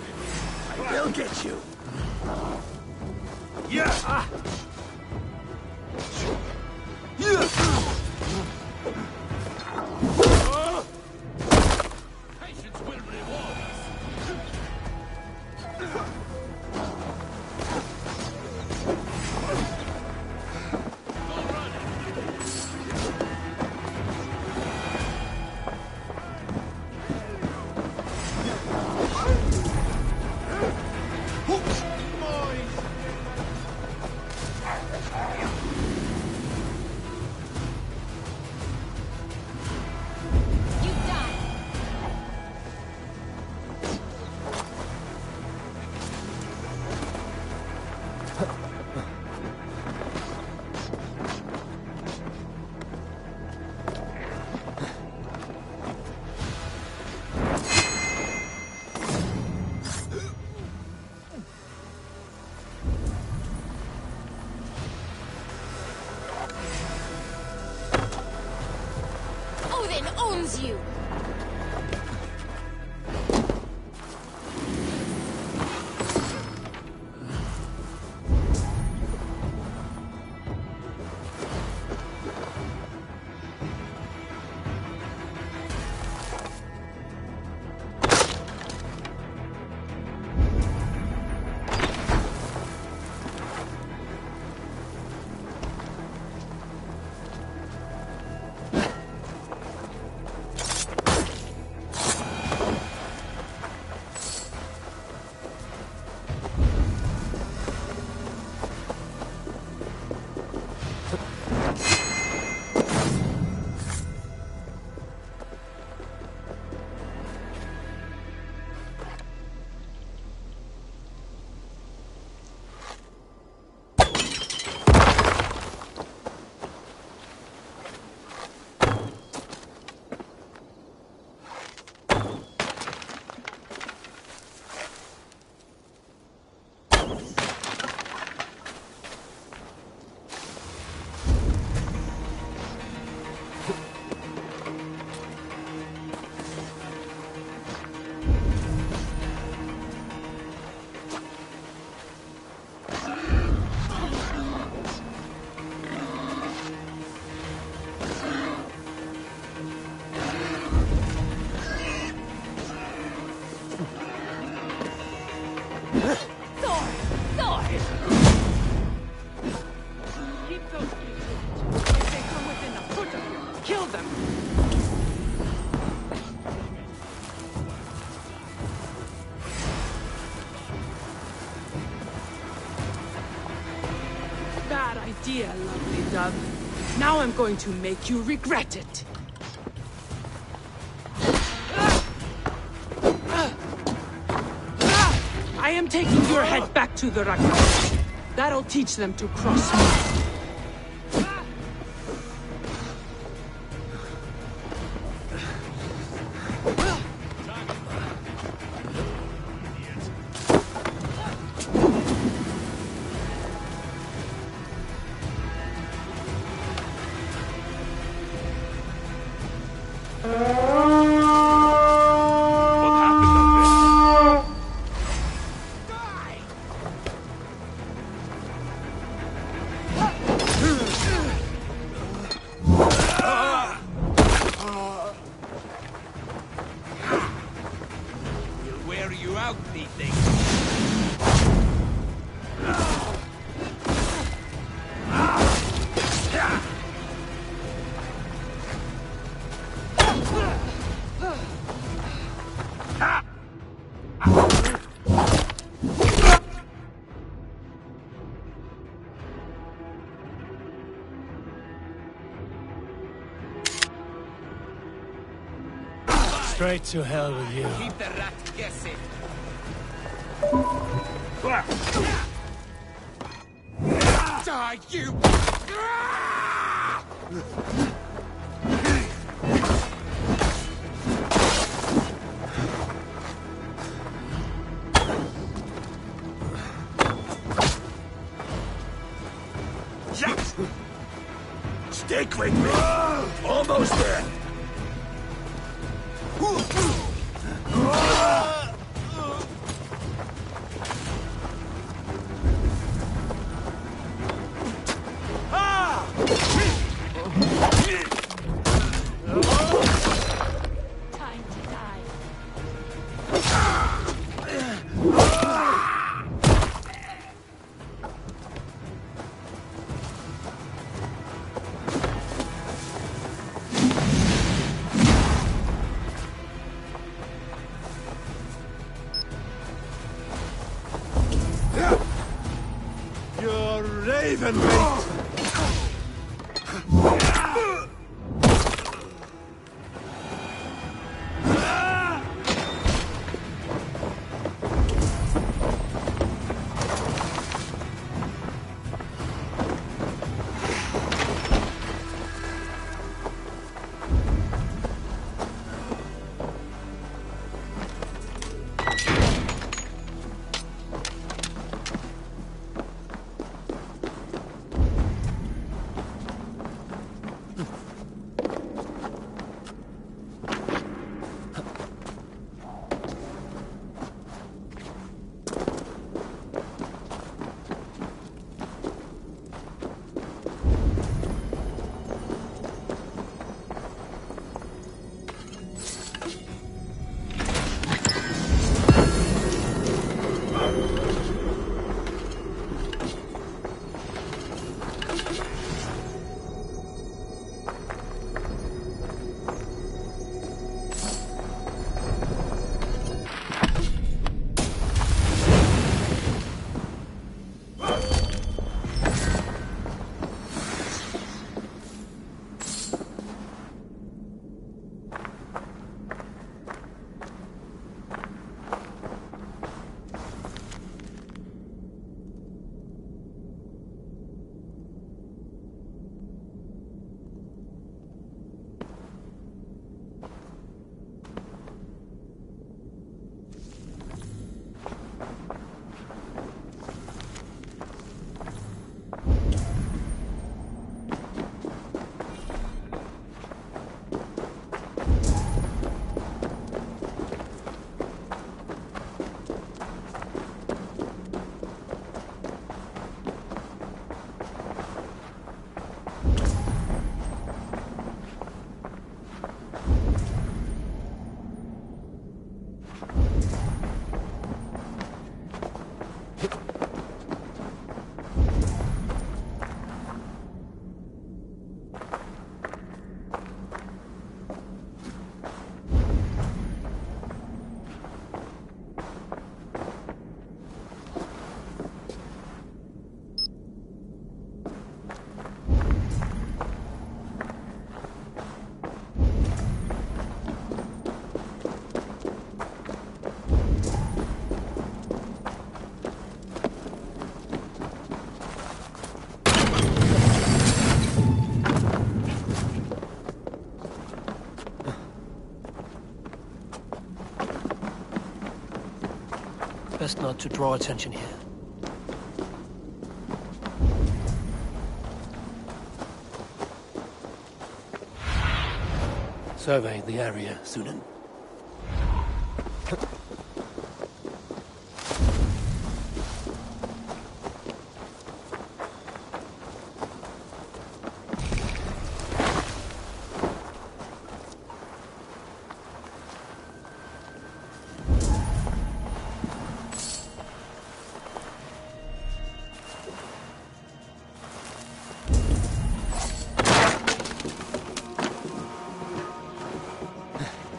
I will get you. Yeah. Patience will reward us. Odin owns you! Bad idea, lovely dove. Now I'm going to make you regret it. I am taking your head back to the Ragnar. That'll teach them to cross me. Straight to hell with you. Keep the rat guessing. Die, you! Yes! Stick with me! Almost there! Time to die. You're raven bait! Best not to draw attention here. Survey the area, Sunan.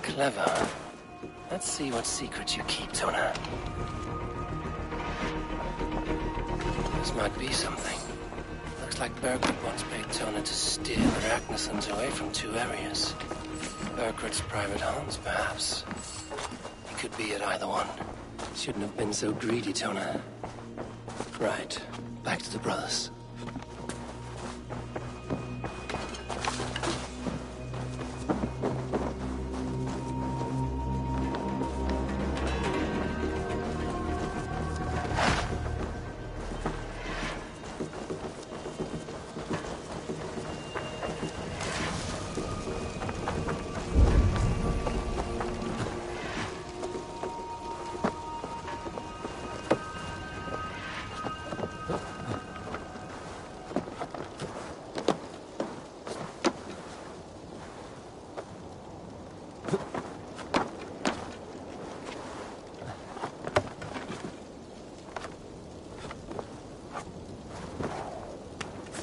Clever. Let's see what secrets you keep, Tona. This might be something. Looks like Berkut once paid Tona to steer the Ragnarsons away from 2 areas. Berkut's private homes, perhaps. He could be at either one. Shouldn't have been so greedy, Tona. Right. Back to the brothers.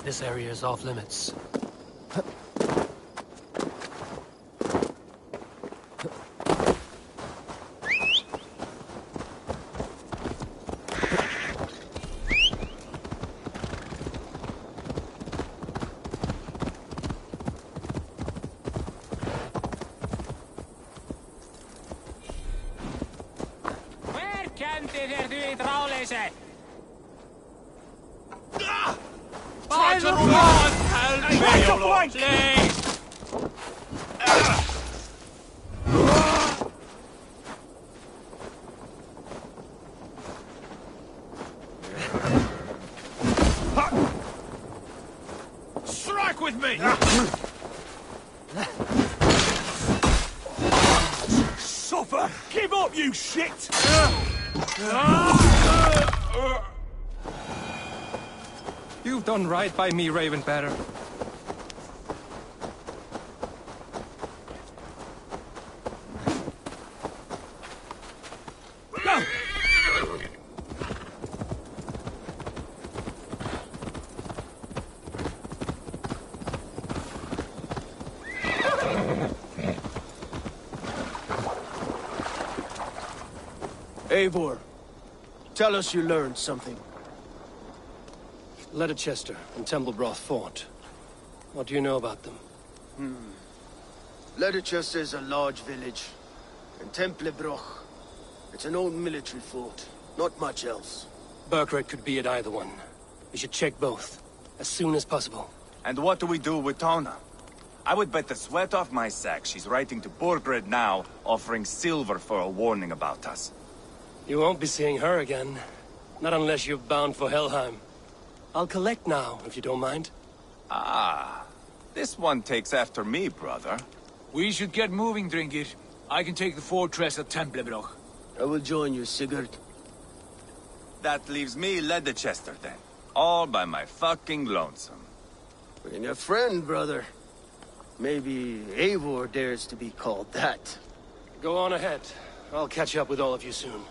This area is off limits. Strike with me! Suffer! Give up, you shit! You've done right by me, Ravenbearer. Go! Eivor, tell us you learned something. Leicester and Templebroth fought. What do you know about them? Leicester is a large village, and Templebroch, it's an old military fort. Not much else. Berkut could be at either one. We should check both, as soon as possible. And what do we do with Tona? I would bet the sweat off my sack she's writing to Borgred now, offering silver for a warning about us. You won't be seeing her again. Not unless you're bound for Helheim. I'll collect now, if you don't mind. Ah, this one takes after me, brother. We should get moving, Drinkit. I can take the fortress at Templebroch. I will join you, Sigurd. That leaves me Leicester then. All by my fucking lonesome. And your friend, brother. Maybe Eivor dares to be called that. Go on ahead. I'll catch up with all of you soon.